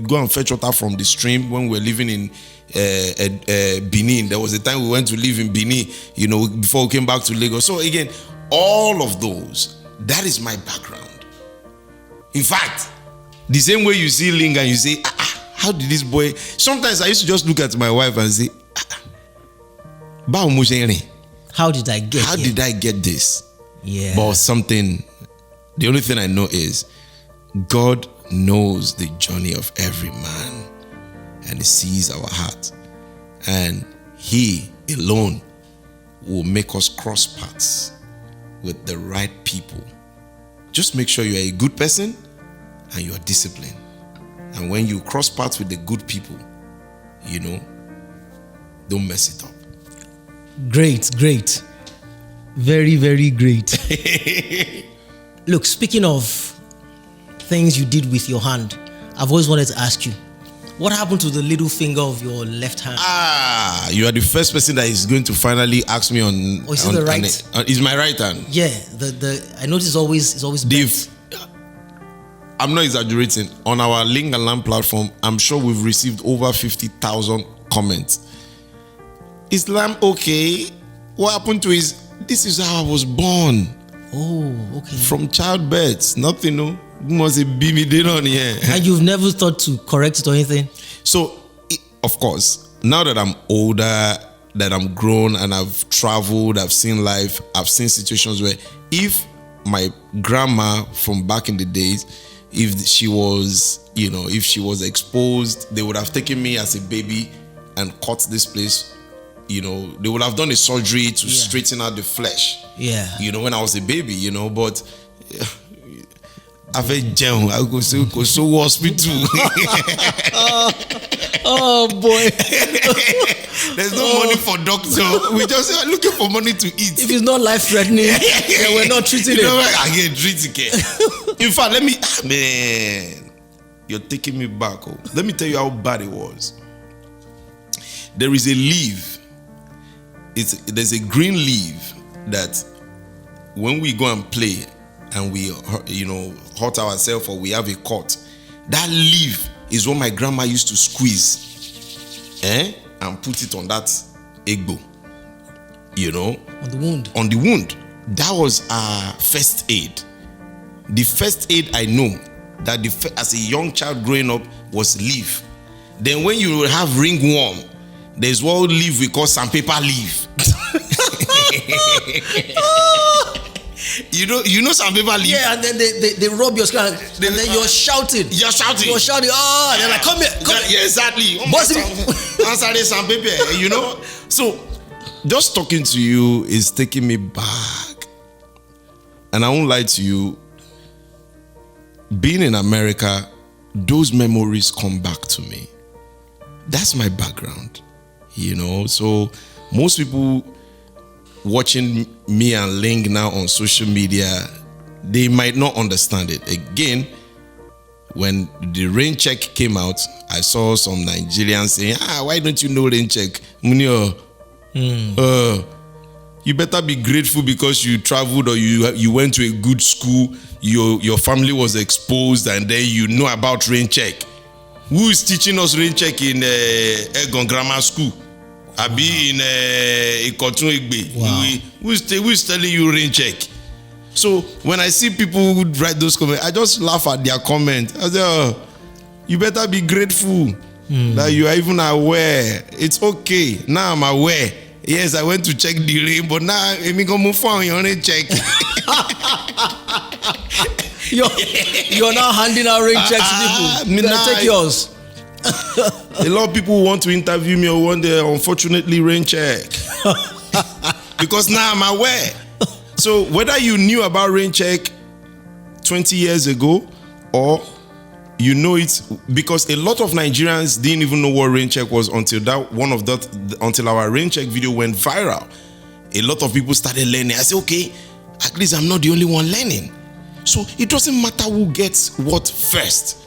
go and fetch water from the stream. When we were living in Benin, there was a time we went to live in Benin, you know, before we came back to Lagos. So again, all of those, that is my background. In fact, the same way you see Ling and you say, how did this boy? Sometimes I used to just look at my wife and say, how did I get this? Yeah. But the only thing I know is God knows the journey of every man and He sees our heart, and He alone will make us cross paths with the right people. Just make sure you are a good person and you are disciplined. And when you cross paths with the good people, you know, don't mess it up. Great. Very, very great. Look, speaking of things you did with your hand, I've always wanted to ask you, what happened to the little finger of your left hand? You are the first person that is going to finally ask me on. Oh, is it the right? Is my right hand? Yeah. I notice it's always bent. I'm not exaggerating. On our Ling and Lamb platform, I'm sure we've received over 50,000 comments. Is Lamb okay? What happened to this is how I was born. Oh, okay. From childbirth. Nothing, no. Must be me did on here. And you've never thought to correct it or anything? So, of course, now that I'm older, that I'm grown and I've traveled, I've seen life, I've seen situations where if my grandma from back in the days, if she was exposed, they would have taken me as a baby and cut this place. You know, they would have done a surgery to straighten out the flesh. Yeah. You know, when I was a baby, you know, but I've had gel. I go so hospital. Oh boy. There's no money for doctor. We just looking for money to eat. If it's not life threatening, then we're not treating it. I get treated. In fact, man, you're taking me back. Oh. Let me tell you how bad it was. There is a leaf. There's a green leaf that when we go and play and we, hurt ourselves or we have a cut, that leaf is what my grandma used to squeeze, and put it on that egbo, on the wound. That was our first aid. The first aid I know that as a young child growing up was leaf. Then when you have ringworm, there's one leaf we call sandpaper leaf. You know sandpaper leaf? Yeah, and then they rub your skin and then you're shouting. You're shouting. Oh, they're like, come here. Yeah, exactly. Answer sandpaper, So, just talking to you is taking me back. And I won't lie to you, being in America, those memories come back to me. That's my background, So most people watching me and Ling now on social media, they might not understand it. Again, when the rain check came out, I saw some Nigerians saying, why don't you know rain check? Munio, you better be grateful because you traveled or you went to a good school, your family was exposed, and then you know about rain check. Who is teaching us rain check in Egon Grammar School? Abi in Ikotun Egbe. Wow. Who is telling you rain check? So when I see people who write those comments, I just laugh at their comment. I say, you better be grateful that you are even aware. It's okay. Now I'm aware. Yes, I went to check the rain, but now I'm going to find your rain check. You're now handing out rain checks to people. Take yours. A lot of people want to interview me or want the unfortunately rain check. Because now I'm aware. So whether you knew about rain check 20 years ago or you know it because a lot of Nigerians didn't even know what rain check was until our rain check video went viral. A lot of people started learning. I said, okay, at least I'm not the only one learning. So it doesn't matter who gets what first.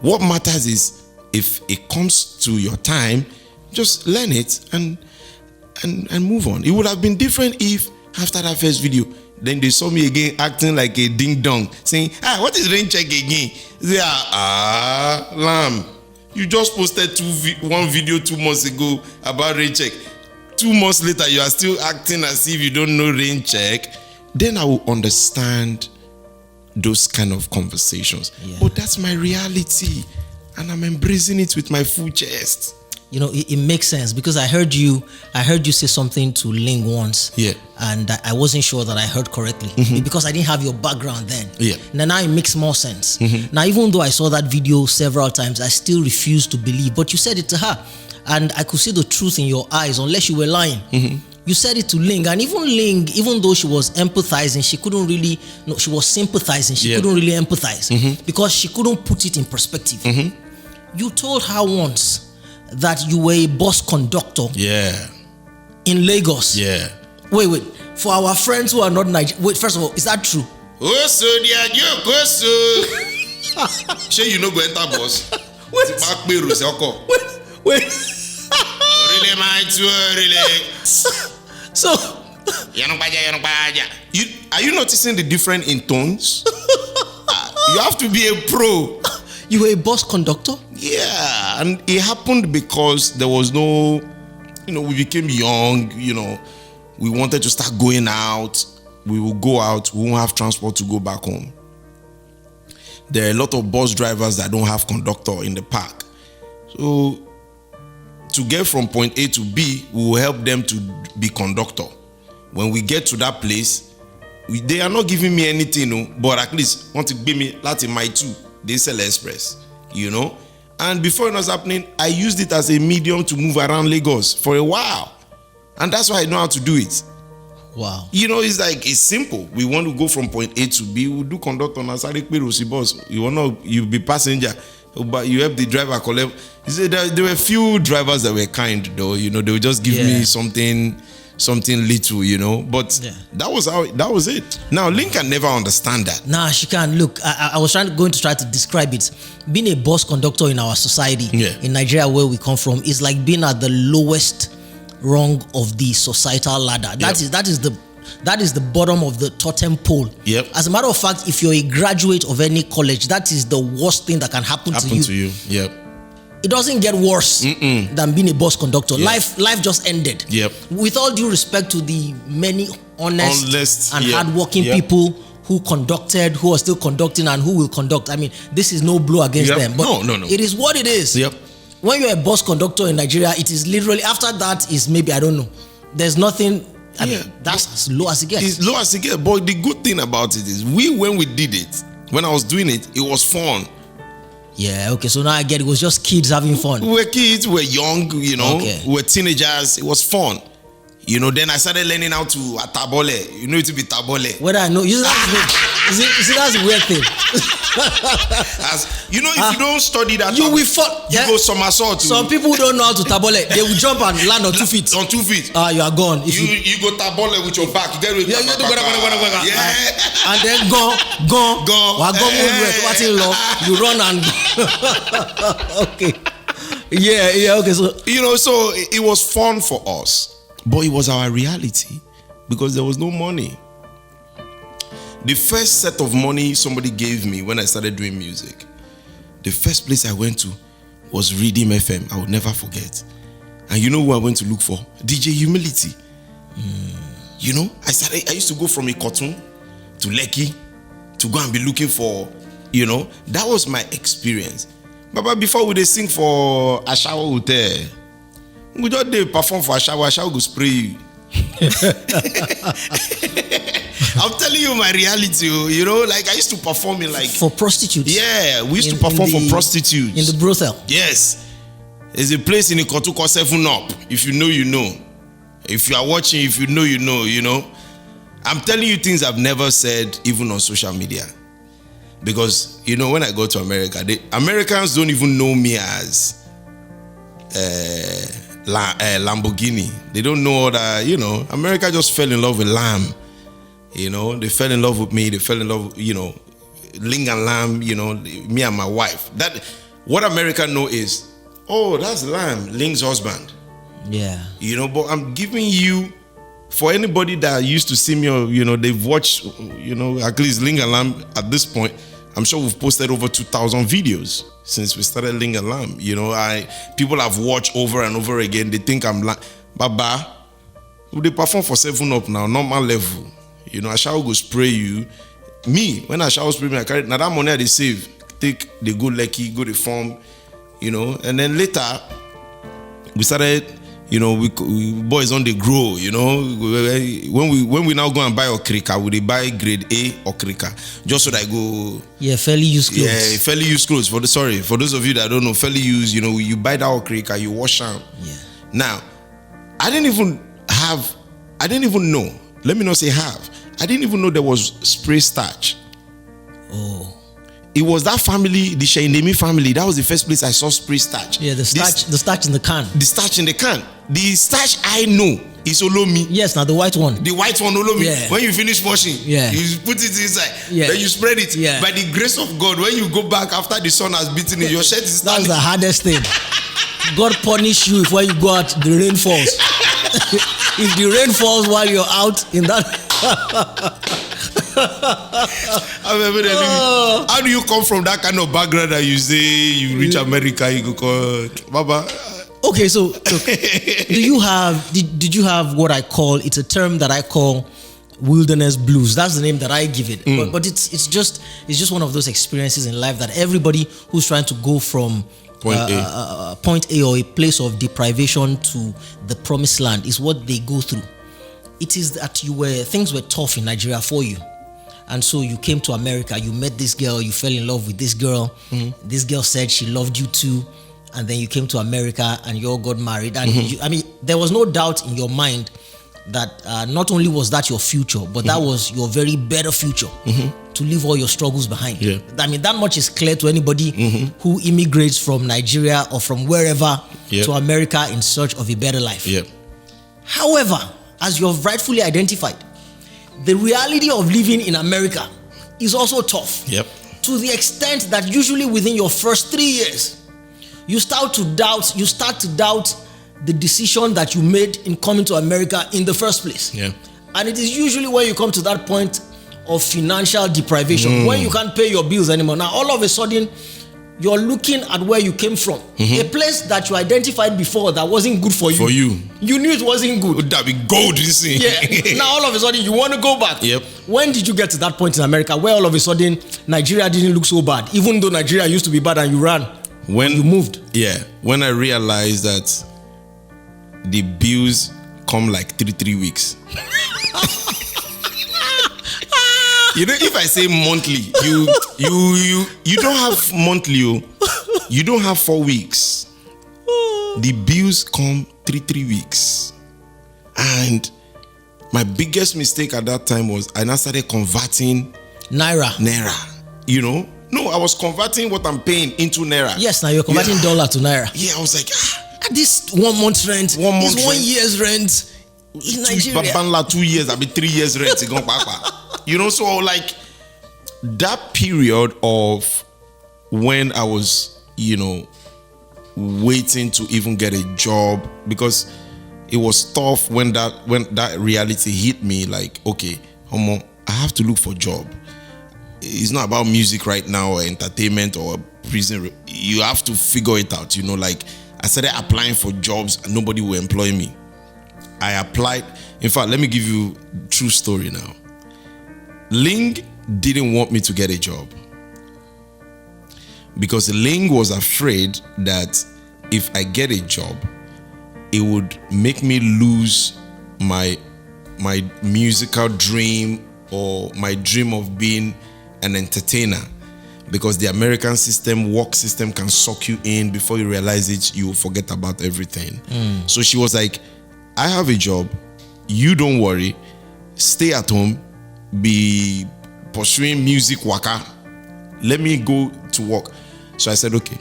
What matters is if it comes to your time, just learn it and move on. It would have been different if after that first video, then they saw me again acting like a ding dong, saying, what is rain check again? They are, Lam, you just posted one video 2 months ago about rain check. 2 months later, you are still acting as if you don't know rain check. Then I will understand those kind of conversations. Yeah. But that's my reality, and I'm embracing it with my full chest. You know, it makes sense because I heard you say something to Ling once. Yeah. And I wasn't sure that I heard correctly because I didn't have your background then. Yeah. Now it makes more sense. Now, even though I saw that video several times, I still refuse to believe. But you said it to her, and I could see the truth in your eyes, unless you were lying. You said it to Ling, and even Ling, even though she was empathizing, she couldn't really, no, she was sympathizing. She couldn't really empathize because she couldn't put it in perspective. You told her once that you were a bus conductor. Yeah. In Lagos. Yeah. Wait. For our friends who are not Nigerian, wait, first of all, is that true? Sure, you know go enter bus. Wait. Really, my really. So, are you noticing the difference in tones? You have to be a pro. You were a bus conductor? Yeah, and it happened because there was no, we became young, we wanted to start going out. We will go out, we won't have transport to go back home. There are a lot of bus drivers that don't have conductor in the park. So, to get from point A to B, we will help them to be conductor. When we get to that place, they are not giving me anything, but at least want to give me Latin my two. They sell express, And before it was happening, I used it as a medium to move around Lagos for a while. And that's why I know how to do it. Wow. It's simple. We want to go from point A to B. We'll do conductor on a bus. You'll be passenger. But you help the driver collect. There were few drivers that were kind, though. They would just give me something little, But that was it. Now, Ling can never understand that. Nah, she can't. Look, I was going to try to describe it. Being a bus conductor in our society, in Nigeria, where we come from, is like being at the lowest rung of the societal ladder. That is the bottom of the totem pole. Yep. As a matter of fact, if you're a graduate of any college, that is the worst thing that can happen to you. Yep. It doesn't get worse than being a bus conductor. Yep. Life just ended. Yep. With all due respect to the many honest and hardworking people who conducted, who are still conducting, and who will conduct. I mean, this is no blow against them. But no. It is what it is. Yep. When you're a bus conductor in Nigeria, it is literally, after that is maybe, I don't know. There's nothing. I mean, that's as low as it gets. It's low as it gets. But the good thing about it is, when we did it, when I was doing it, it was fun. Yeah, okay, so now I get it. It was just kids having fun. We were kids, we were young, we were teenagers. It was fun. Then I started learning how to tabole. It to be tabole. Whether I know, you see, that's a weird thing. If you don't study that, you will fall. You go somersault. Some people who don't know how to tabole, they will jump and land on 2 feet. On 2 feet. You are gone. You go tabole with your back. Get ready. And then go. You run and go. Okay. Yeah. Okay. So so it was fun for us. But it was our reality because there was no money. The first set of money somebody gave me when I started doing music, the first place I went to was Redeem FM. I would never forget. And you know who I went to look for? DJ Humility. I used to go from Ikotun to Lekki to go and be looking for, that was my experience. But before we sing for Ashawa Hotel, we just perform for Ashawa go spray you. I'm telling you my reality, I used to perform in for prostitutes. Yeah, we used to perform for prostitutes. In the brothel. Yes. There's a place in Ikotu called 7 Up. If you know, you know. If you are watching, if you know, you know. I'm telling you things I've never said even on social media. Because, when I go to America, Americans don't even know me as Lamboginny. They don't know that, America just fell in love with Lamb. They fell in love with me. They fell in love with, Ling and Lamb, me and my wife. That what America know is, oh, that's Lamb, Ling's husband. Yeah. But I'm giving you, for anybody that used to see me, or, they've watched, at least Ling and Lamb at this point, I'm sure we've posted over 2,000 videos since we started Ling and Lamb. People have watched over and over again. They think I'm like, Baba, they perform for 7 Up now, normal level. I shall go spray you. Me, when I shall spray me, I carry, now that money they save, take, they go Lekki, go to farm, and then later, we started, we boys on the grow, when we now go and buy okrika, we buy grade A okrika, just so that I go. Yeah, fairly used clothes. Yeah, fairly used clothes. For those of you that don't know, fairly used, you buy that okrika, you wash them. Yeah. Now, I didn't even know. Let me not say have. I didn't even know there was spray starch. Oh. It was that family, the Shainemi family. That was the first place I saw spray starch. Yeah, the starch in the can. The starch in the can. The starch I know is Olomi. Yes, now the white one. The white one, Olomi. Yeah. When you finish washing, you put it inside. Yeah. Then you spread it. Yeah. By the grace of God, when you go back after the sun has beaten it, your shirt is standing. That's the hardest thing. God punish you if when you go out, the rain falls. If the rain falls while you're out in that. How do you come from that kind of background that you say you reach America, you go call Baba? Okay, so did you have what I call, it's a term that I call wilderness blues. That's the name that I give it. But it's just one of those experiences in life that everybody who's trying to go from point A or a place of deprivation to the promised land is what they go through. It is that things were tough in Nigeria for you. And so you came to America, you met this girl, you fell in love with this girl. Mm-hmm. This girl said she loved you too. And then you came to America and you all got married. And there was no doubt in your mind that not only was that your future, but that was your very better future to leave all your struggles behind. Yeah. That much is clear to anybody who immigrates from Nigeria or from wherever to America in search of a better life. Yeah. However, as you have rightfully identified, the reality of living in America is also tough. Yep. To the extent that usually within your first 3 years, you start to doubt the decision that you made in coming to America in the first place. Yeah. And it is usually when you come to that point of financial deprivation, when you can't pay your bills anymore. Now, all of a sudden, you're looking at where you came from. A place that you identified before that wasn't good for you. You knew it wasn't good. Would that be gold, you see? Yeah. Now, all of a sudden, you want to go back. Yep. When did you get to that point in America where all of a sudden, Nigeria didn't look so bad, even though Nigeria used to be bad and you ran? When you moved. Yeah. When I realized that the bills come like 3 weeks. If I say monthly, you don't have monthly, you don't have 4 weeks. The bills come 3 weeks. And my biggest mistake at that time was I now started converting Naira. No, I was converting what I'm paying into Naira. Yes, now you're converting dollar to Naira. Yeah, I was like, this 1 month's rent, this 1 year's rent in Nigeria. 2 years, I'll be 3 years rent. So like that period of when I was, waiting to even get a job, because it was tough when that reality hit me. Like, okay, I have to look for a job. It's not about music right now or entertainment or prison. You have to figure it out. Like I started applying for jobs and nobody will employ me. I applied. In fact, let me give you a true story now. Ling didn't want me to get a job because Ling was afraid that if I get a job, it would make me lose my musical dream or my dream of being an entertainer, because the American work system can suck you in. Before you realize it, you will forget about everything. So she was like, I have a job, you don't worry, stay at home, be pursuing music waka, let me go to work. So I said, okay.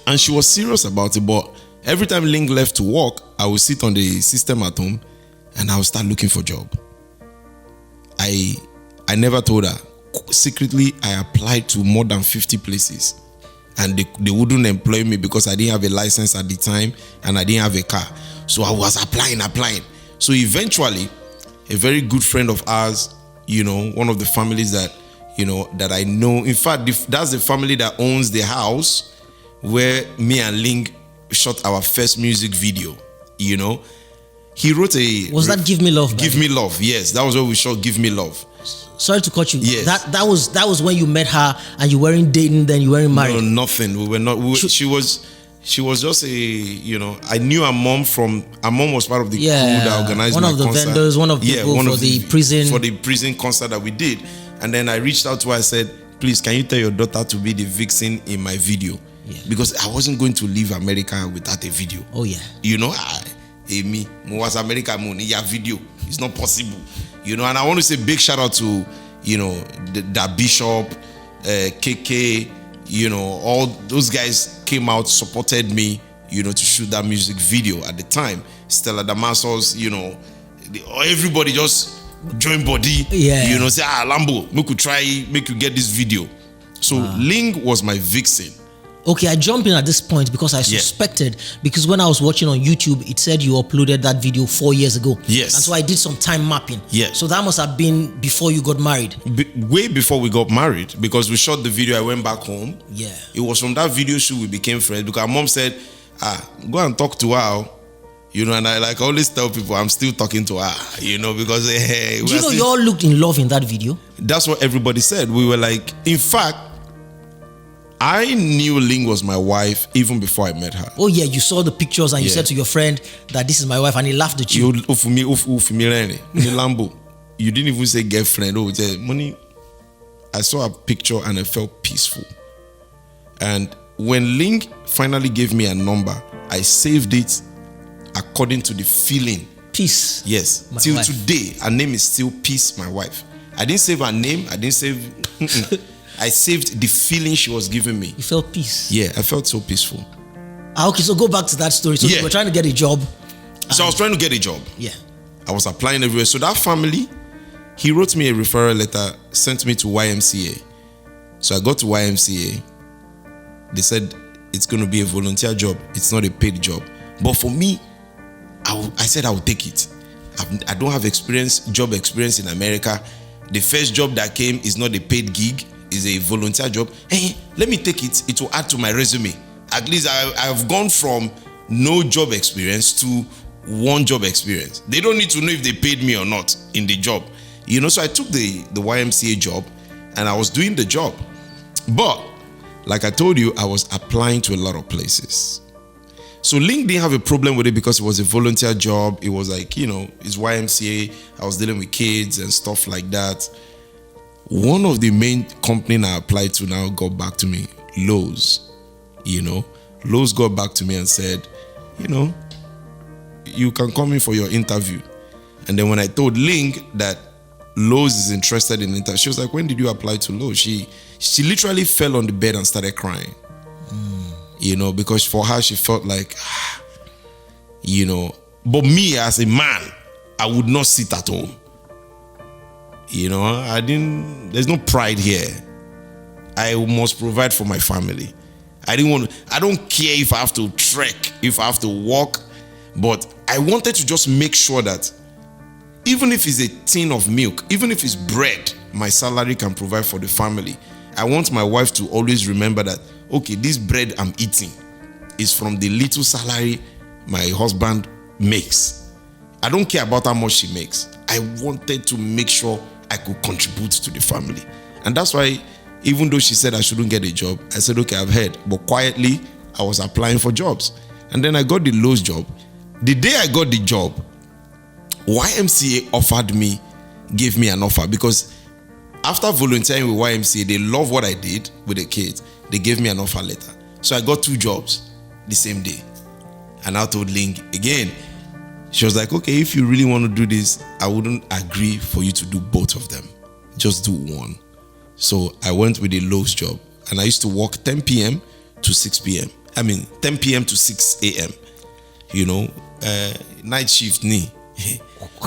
And she was serious about it, but every time Ling left to work, I would sit on the system at home and I would start looking for a job. I never told her. Secretly, I applied to more than 50 places and they wouldn't employ me because I didn't have a license at the time and I didn't have a car. So I was applying. So eventually, a very good friend of ours, one of the families that, that I know. In fact, that's the family that owns the house where me and Ling shot our first music video, He wrote a... Was that Give Me Love? Give Me Love, yes. That was where we shot Give Me Love. Sorry to cut you. Yes. That was when you met her and you weren't dating, then you weren't married. No, nothing. We were not. She was just a, I knew her mom was part of the crew that organized one of the concert. vendors, one of the people for the prison. For the prison concert that we did. And then I reached out to her, I said, please, can you tell your daughter to be the vixen in my video? Yeah. Because I wasn't going to leave America without a video. Oh yeah. Me was America your video. It's not possible. And I want to say big shout out to, the Bishop, KK, all those guys came out, supported me, to shoot that music video at the time. Stella Damasos, everybody just joined body, say, Lambo, make you get this video. So Ling was my vixen. Okay, I jumped in at this point because I suspected, because when I was watching on YouTube, it said you uploaded that video 4 years ago. Yes. And so I did some time mapping. Yes. So that must have been before you got married. Way before we got married, because we shot the video, I went back home. Yeah. It was from that video shoot we became friends, because our mom said, go and talk to her. And I always tell people I'm still talking to her, because Do you all looked in love in that video? That's what everybody said. We were like, in fact, I knew Ling was my wife even before I met her. Oh yeah, you saw the pictures and you said to your friend that this is my wife and he laughed at you. Lambo. You didn't even say girlfriend. Money. I saw a picture and I felt peaceful. And when Ling finally gave me a number, I saved it according to the feeling. Peace. Yes. Till wife. Today, her name is still Peace, my wife. I didn't save her name. I didn't save... I saved the feeling she was giving me. You felt peace? Yeah, I felt so peaceful. Okay, so go back to that story. So you were trying to get a job. So I was trying to get a job. Yeah. I was applying everywhere. So that family, he wrote me a referral letter, sent me to YMCA. So I got to YMCA. They said it's going to be a volunteer job. It's not a paid job. But for me, I said I would take it. I don't have job experience in America. The first job that came is not a paid gig. Is a volunteer job. Hey, let me take it. It will add to my resume. At least I've gone from no job experience to one job experience. They don't need to know if they paid me or not in the job. So I took the YMCA job and I was doing the job. But like I told you, I was applying to a lot of places. So Ling didn't have a problem with it because it was a volunteer job. It was like, it's YMCA. I was dealing with kids and stuff like that. One of the main companies I applied to now got back to me, Lowe's. Lowe's got back to me and said, you can come in for your interview. And then when I told Ling that Lowe's is interested in interview, she was like, when did you apply to Lowe's? She literally fell on the bed and started crying. Because for her, she felt like, but me as a man, I would not sit at home. There's no pride here. I must provide for my family. I don't care if I have to trek, if I have to walk, but I wanted to just make sure that even if it's a tin of milk, even if it's bread, my salary can provide for the family. I want my wife to always remember that, okay, this bread I'm eating is from the little salary my husband makes. I don't care about how much she makes. I wanted to make sure I could contribute to the family. And that's why, even though she said I shouldn't get a job, I said, okay, I've heard. But quietly, I was applying for jobs. And then I got the Lowe's job. The day I got the job, YMCA gave me an offer, because after volunteering with YMCA, they love what I did with the kids. They gave me an offer letter. So I got 2 jobs the same day. And I told Ling again. She was like, okay, if you really want to do this, I wouldn't agree for you to do both of them. Just do one. So I went with the Lowe's job, and I used to work 10 p.m. to 6 p.m. 10 p.m. to 6 a.m. Night shift knee.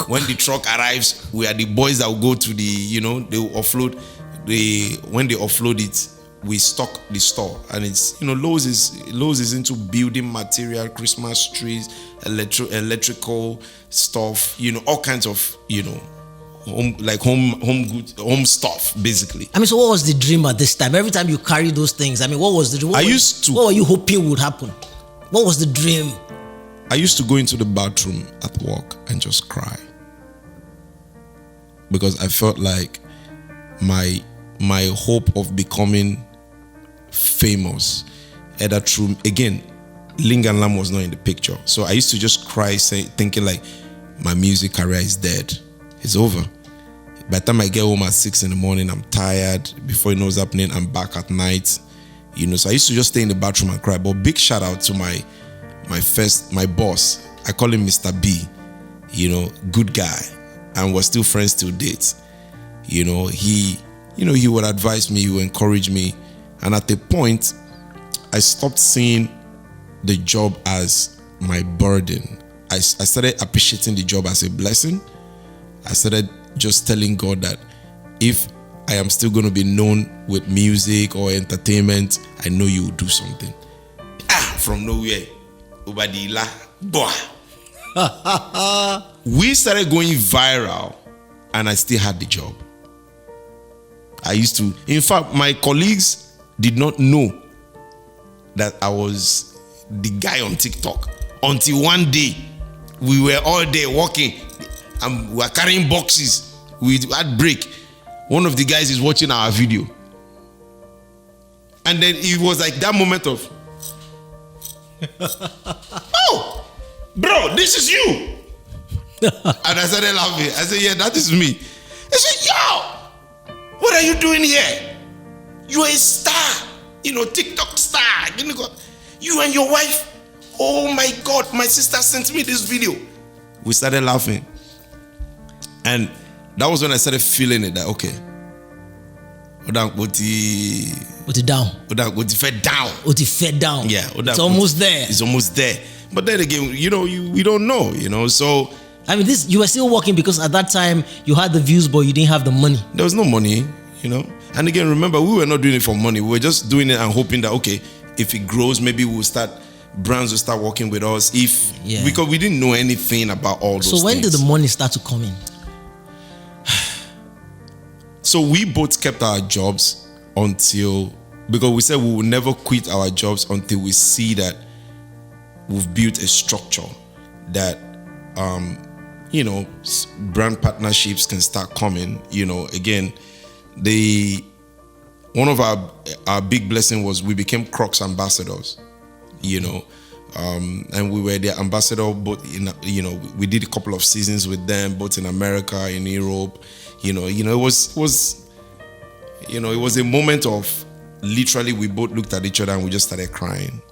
When the truck arrives, we are the boys that will go to the, they will offload. When they offload it, we stock the store. And it's, Lowe's is into building material, Christmas trees, electrical stuff, all kinds of, home stuff, basically. So what was the dream at this time? Every time you carry those things, what was the dream? What were you hoping would happen? What was the dream? I used to go into the bathroom at work and just cry, because I felt like my hope of becoming famous, either through, again, Ling and Lam was not in the picture. So I used to just cry, thinking like, my music career is dead. It's over. By the time I get home at 6 in the morning, I'm tired. Before you know what's happening, I'm back at night. So I used to just stay in the bathroom and cry. But big shout out to my boss. I call him Mr. B. Good guy. And we're still friends till date. He would advise me, he would encourage me. And at a point, I stopped seeing the job as my burden. I started appreciating the job as a blessing. I started just telling God that if I am still going to be known with music or entertainment, I know you will do something. From nowhere, Ubadila, boah. We started going viral, and I still had the job. In fact, my colleagues did not know that I was the guy on TikTok until one day we were all there walking and we were carrying boxes. We had break. One of the guys is watching our video, and then it was like that moment of, oh, bro, this is you. And I started laughing. I said, yeah, that is me. I said, yo, what are you doing here? You're a star, TikTok star. You and your wife. Oh my God, my sister sent me this video. We started laughing. And that was when I started feeling it, that okay. Fed down. Yeah. It's almost there. It's almost there. But then again, we don't know, so. You were still working because at that time you had the views, but you didn't have the money. There was no money, And again, remember, we were not doing it for money. We were just doing it and hoping that, okay, if it grows, maybe brands will start working with us. Because we didn't know anything about all those things. So when did the money start to come in? So we both kept our jobs because we said we will never quit our jobs until we see that we've built a structure that, brand partnerships can start coming. Again, one of our big blessing was we became Crocs ambassadors, and we were their ambassador, both we did a couple of seasons with them, both in America, in Europe. It was a moment of literally we both looked at each other and we just started crying.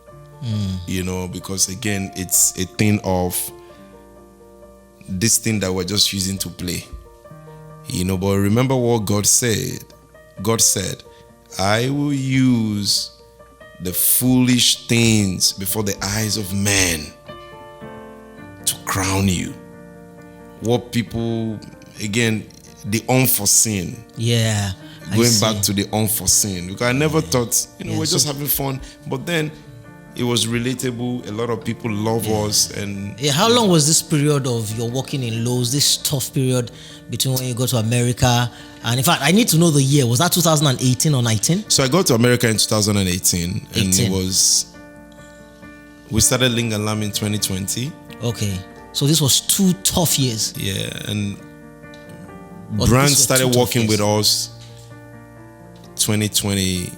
Because again, it's a thing of this thing that we're just using to play. But remember what God said. God said, I will use the foolish things before the eyes of men to crown you. What people, again, the unforeseen. Yeah. Going back to the unforeseen. Because I never thought, we're just having fun. But then it was relatable. A lot of people love us. And how long was this period of your working in Lowe's, this tough period between when you go to America? And in fact, I need to know the year. Was that 2018 or 19? So I got to America in 2018. And we started Ling and Lam in 2020. Okay. So this was 2 tough years. Yeah. And brands started working with us 2020.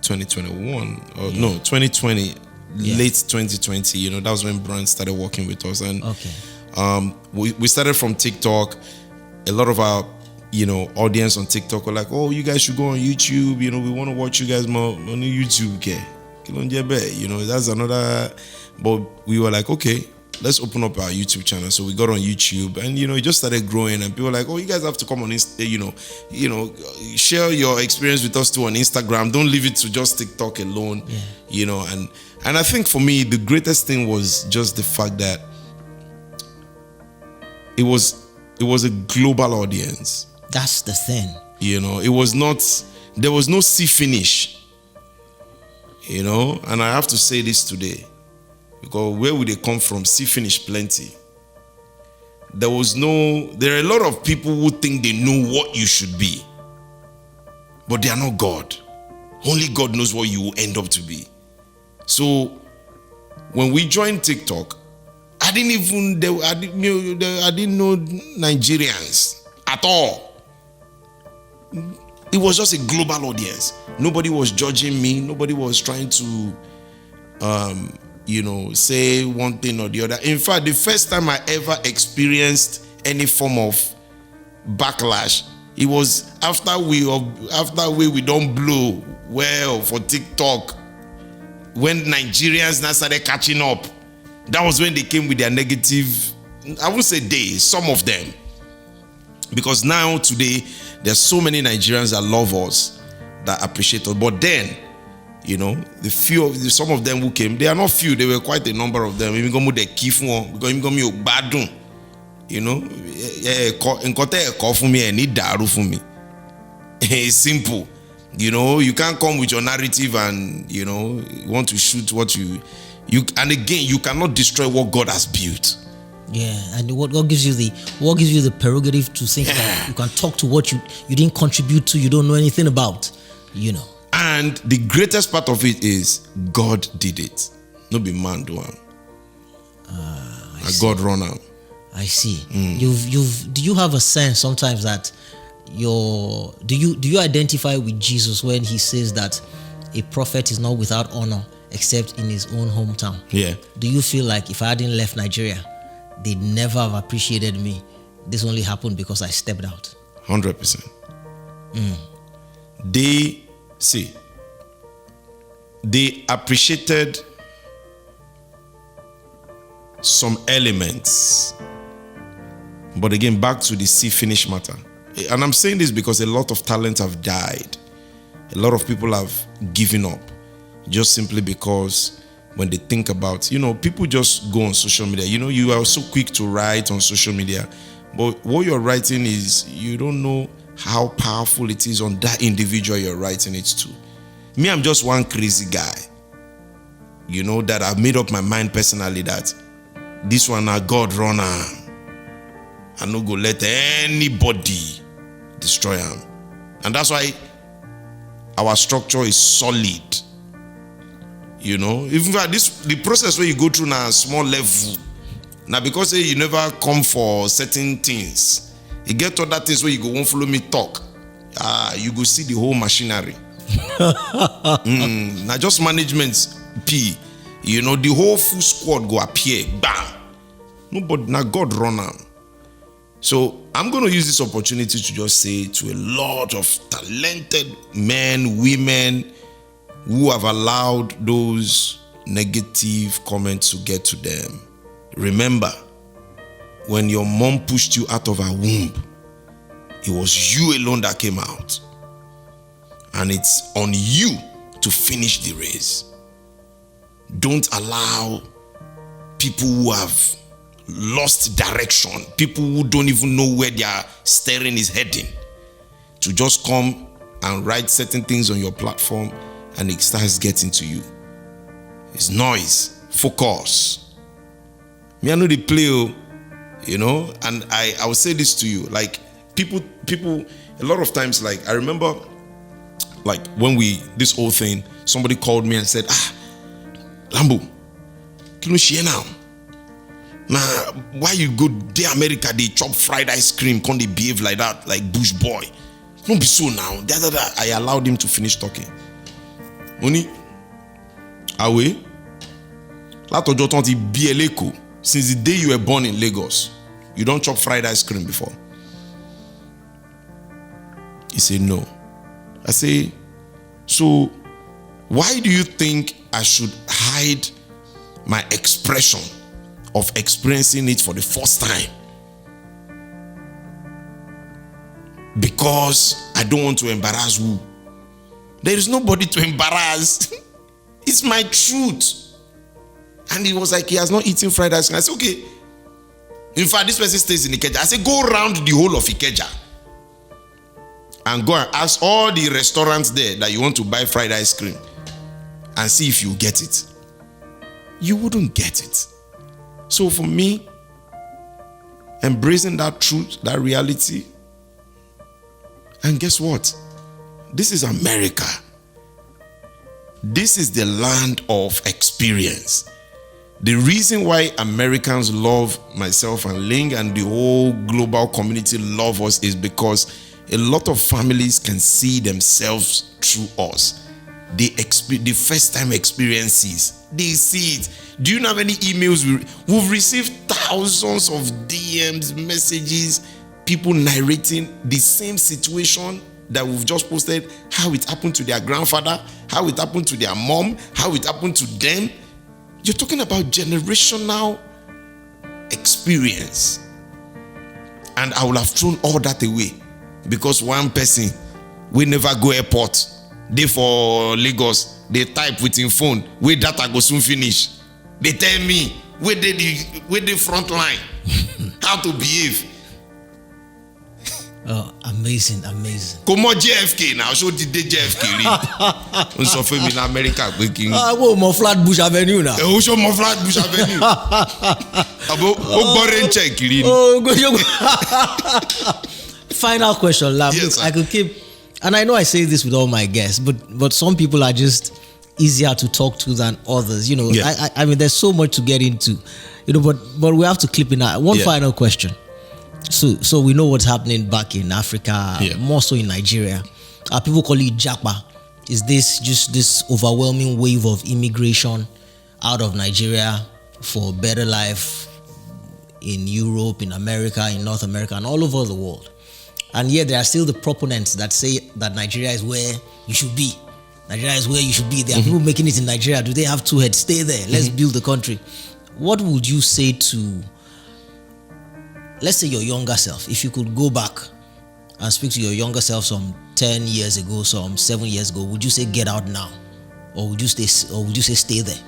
2020, late 2020, that was when brands started working with us. And we started from TikTok. A lot of our audience on TikTok were like, oh, you guys should go on YouTube, we want to watch you guys more on YouTube. That's another. But we were like, okay, let's open up our YouTube channel. So we got on YouTube, and it just started growing, and people were like, oh, you guys have to come on share your experience with us too on Instagram. Don't leave it to just TikTok alone. And I think for me, the greatest thing was just the fact that it was a global audience. That's the thing. It was not, there was no see finish. And I have to say this today, because where would they come from? See finish plenty. There are a lot of people who think they know what you should be, but they are not God. Only God knows what you will end up to be. So when we joined TikTok, I didn't know Nigerians at all. It was just a global audience. Nobody was judging me. Nobody was trying to, say one thing or the other. In fact, the first time I ever experienced any form of backlash, it was after we don't blow well for TikTok. When Nigerians now started catching up, that was when they came with their negative. I won't say some of them, because now today there's so many Nigerians that love us, that appreciate us. But then, some of them who came, they are not few, they were quite a number of them. Even go the kif one, because even go me badun, for me and need daru for me. It's simple. You can't come with your narrative and you want to shoot what you and again, you cannot destroy what God has built. Yeah, and what gives you the prerogative to think that you can talk to what you didn't contribute to, you don't know anything about, And the greatest part of it is God did it. No be man do am. God run am. I see. Do you have a sense sometimes that do you identify with Jesus when he says that a prophet is not without honor except in his own hometown? Yeah. Do you feel like if I hadn't left Nigeria, they'd never have appreciated me? This only happened because I stepped out. 100%. They appreciated some elements, but again, back to the see finish matter. And I'm saying this because a lot of talent have died. A lot of people have given up, just simply because when they think about, people just go on social media. You are so quick to write on social media, but what you're writing is, you don't know how powerful it is on that individual you're writing it to. Me, I'm just one crazy guy, that I've made up my mind personally that this one, God runner, I no go let anybody destroy him. And that's why our structure is solid. Even the process where you go through now, small level. Now, because you never come for certain things, you get to other things where you go, won't follow me talk. You go see the whole machinery. Now, just management P. The whole full squad go appear. Bam! Nobody, now God run am. So I'm going to use this opportunity to just say to a lot of talented men, women who have allowed those negative comments to get to them. Remember, when your mom pushed you out of her womb, it was you alone that came out. And it's on you to finish the race. Don't allow people who have lost direction, people who don't even know where their steering is heading, to just come and write certain things on your platform and it starts getting to you. It's noise. Focus. Me, I know they play, and I will say this to you, like people a lot of times, like I remember, like when this whole thing, somebody called me and said, Lambo, can you share now? Now, why you go to America, they chop fried ice cream, can't they behave like that, like bush boy? Don't be so now. I allowed him to finish talking. Only, away. Since the day you were born in Lagos, you don't chop fried ice cream before. He said, no. I say, so why do you think I should hide my expression of experiencing it for the first time. Because I don't want to embarrass who. There is nobody to embarrass. It's my truth. And he was like, he has not eaten fried ice cream. I said, okay. In fact, this person stays in Ikeja. I said, go around the whole of Ikeja and go and ask all the restaurants there that you want to buy fried ice cream and see if you get it. You wouldn't get it. So for me, embracing that truth, that reality, and guess what? This is America. This is the land of experience. The reason why Americans love myself and Ling and the whole global community love us is because a lot of families can see themselves through us. The first time experiences, they see it. Do you know how many emails we've received? Thousands of DMs, messages, people narrating the same situation that we've just posted, how it happened to their grandfather, how it happened to their mom, how it happened to them. You're talking about generational experience. And I will have thrown all that away because one person will never go airport. They for Lagos, they type with him phone, where data go soon finish. They tell me where the front line, how to behave. Oh, amazing. Come on, JFK now. Show the day JFK. We suffer in America breaking. Go more Flatbush Avenue now. We show more Flatbush Avenue. Final question, Lam. Yes, I could keep, and I know I say this with all my guests, but some people are just easier to talk to than others. You know, yeah. I mean, there's so much to get into. You know, but we have to clip in that. One final question. So we know what's happening back in Africa, more so in Nigeria. People call it Japa. Is this just this overwhelming wave of immigration out of Nigeria for better life in Europe, in America, in North America, and all over the world? And yet there are still the proponents that say that Nigeria is where you should be. Nigeria is where you should be. There are people making it in Nigeria. Do they have two heads? Stay there. Let's build the country. What would you say to, let's say, your younger self? If you could go back and speak to your younger self some 10 years ago, some 7 years ago, would you say get out now? Or would you say stay there?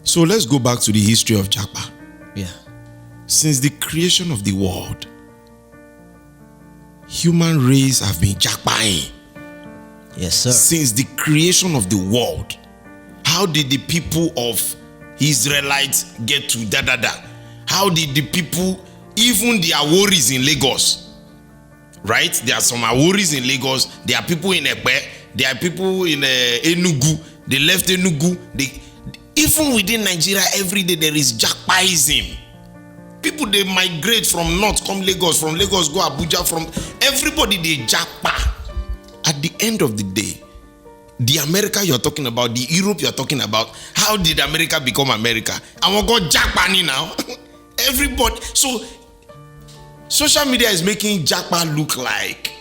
So let's go back to the history of Japa. Yeah. Since the creation of the world, human race have been Japaing. Yes, sir. Since the creation of the world, how did the people of Israelites get to da? How did the people, even the Aworis in Lagos, right? There are some Aworis in Lagos. There are people in Epe. There are people in Enugu. They left Enugu. Even within Nigeria, every day there is Japaism. People, they migrate from north, come Lagos, from Lagos go Abuja, from everybody they Japa. At the end of the day, the America you're talking about, the Europe you're talking about, how did America become America? And we got Japani now. Everybody. So social media is making Japa look like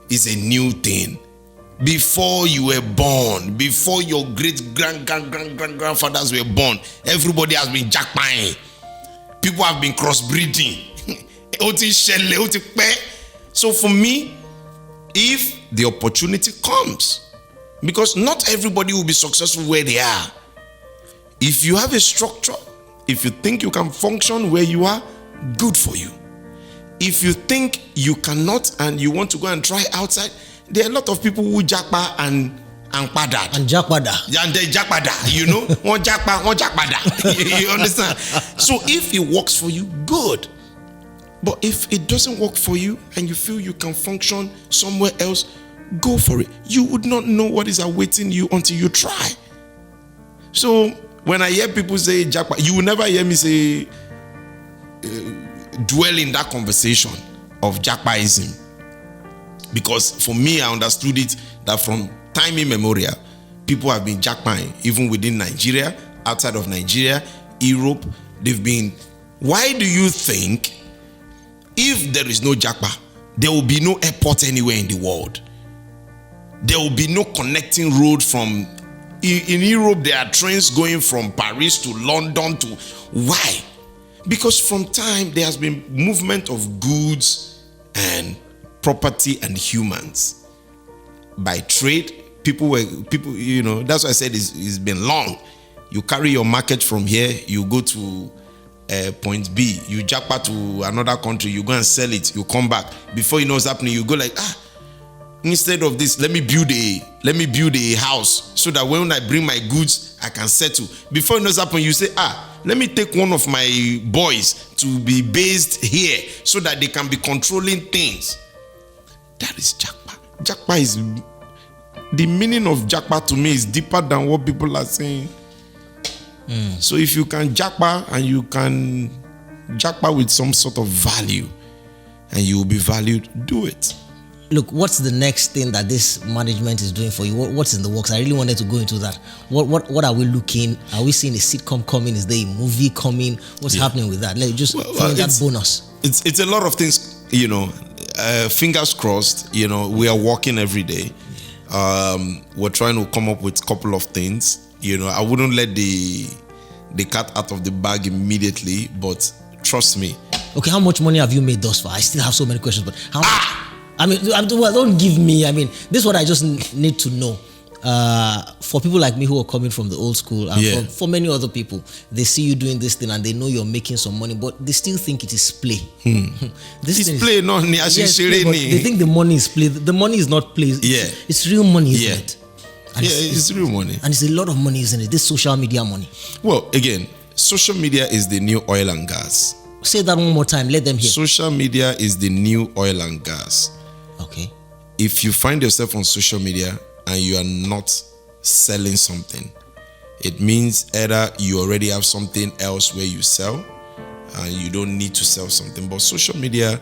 it's a new thing. Before you were born, before your great grandfathers were born, everybody has been Japaing. People have been crossbreeding. So for me, if the opportunity comes, because not everybody will be successful where they are. If you have a structure, if you think you can function where you are, good for you. If you think you cannot and you want to go and try outside, there are a lot of people who japa and pada. And jakpada. And they jakpada, you know? One jakpada. You understand? So if it works for you, good. But if it doesn't work for you and you feel you can function somewhere else, go for it. You would not know what is awaiting you until you try. So when I hear people say Japa, you will never hear me say dwell in that conversation of Japaism. Because for me, I understood it that from time immemorial, people have been Japaing, even within Nigeria, outside of Nigeria, Europe. They've been. Why do you think if there is no Japa, there will be no airport anywhere in the world? There will be no connecting road from In Europe, there are trains going from Paris to London to... Why? Because from time, there has been movement of goods and property and humans. By trade, people, that's why I said it's been long. You carry your market from here, you go to point B, you jackpot to another country, you go and sell it, you come back. Before you know what's happening, you go like, instead of this, let me build a house so that when I bring my goods, I can settle. Before you know what's happening, you say, let me take one of my boys to be based here so that they can be controlling things. That is jackpot. Jackpot is, the meaning of jackpot to me is deeper than what people are saying. So if you can jackpot and you can jackpot with some sort of value and you will be valued, do it. Look, what's the next thing that this management is doing for you? What's in the works? I really wanted to go into that. What are we looking? Are we seeing a sitcom coming? Is there a movie coming? What's happening with that? Let's just that bonus. It's a lot of things, fingers crossed, we are working every day. We're trying to come up with a couple of things. I wouldn't let the cat out of the bag immediately, but trust me. Okay, how much money have you made thus far? I still have so many questions, but how much? Don't give me. This is what I just need to know. For people like me who are coming from the old school, and for many other people, they see you doing this thing and they know you're making some money, but they still think it is play. This is play, no? Yes, play, but they think the money is play. The money is not play. It's real money, isn't it? And it's real money. And it's a lot of money, isn't it? This social media money. Well, again, social media is the new oil and gas. Say that one more time. Let them hear. Social media is the new oil and gas. Okay. If you find yourself on social media and you are not selling something, it means either you already have something else where you sell and you don't need to sell something. But social media,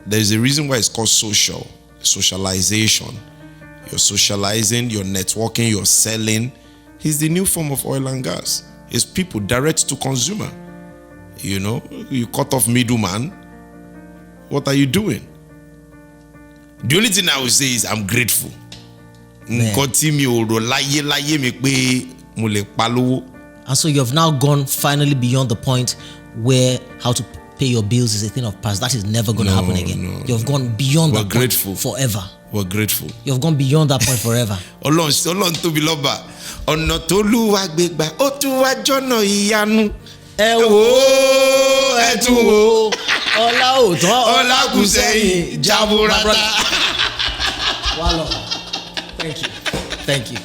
there's a reason why it's called socialization. You're socializing, you're networking, you're selling. It's the new form of oil and gas. It's people direct to consumer. You cut off middleman. What are you doing? The only thing I will say is I'm grateful. And so you have now gone finally beyond the point where how to pay your bills is a thing of past. That is never going to happen again. You have gone beyond that point forever. We're grateful. You have gone beyond that point forever. Ọlọ́run tóbi lọ́ba. Ọ̀nà tó lúwa gbégbá, ó tún wá jọ́nà ìyanu. Ẹ wò ó, ẹ tún wò ó. Ọlá ò tán, ọlá kù sẹ́yìn, jaburata. Wow. Thank you.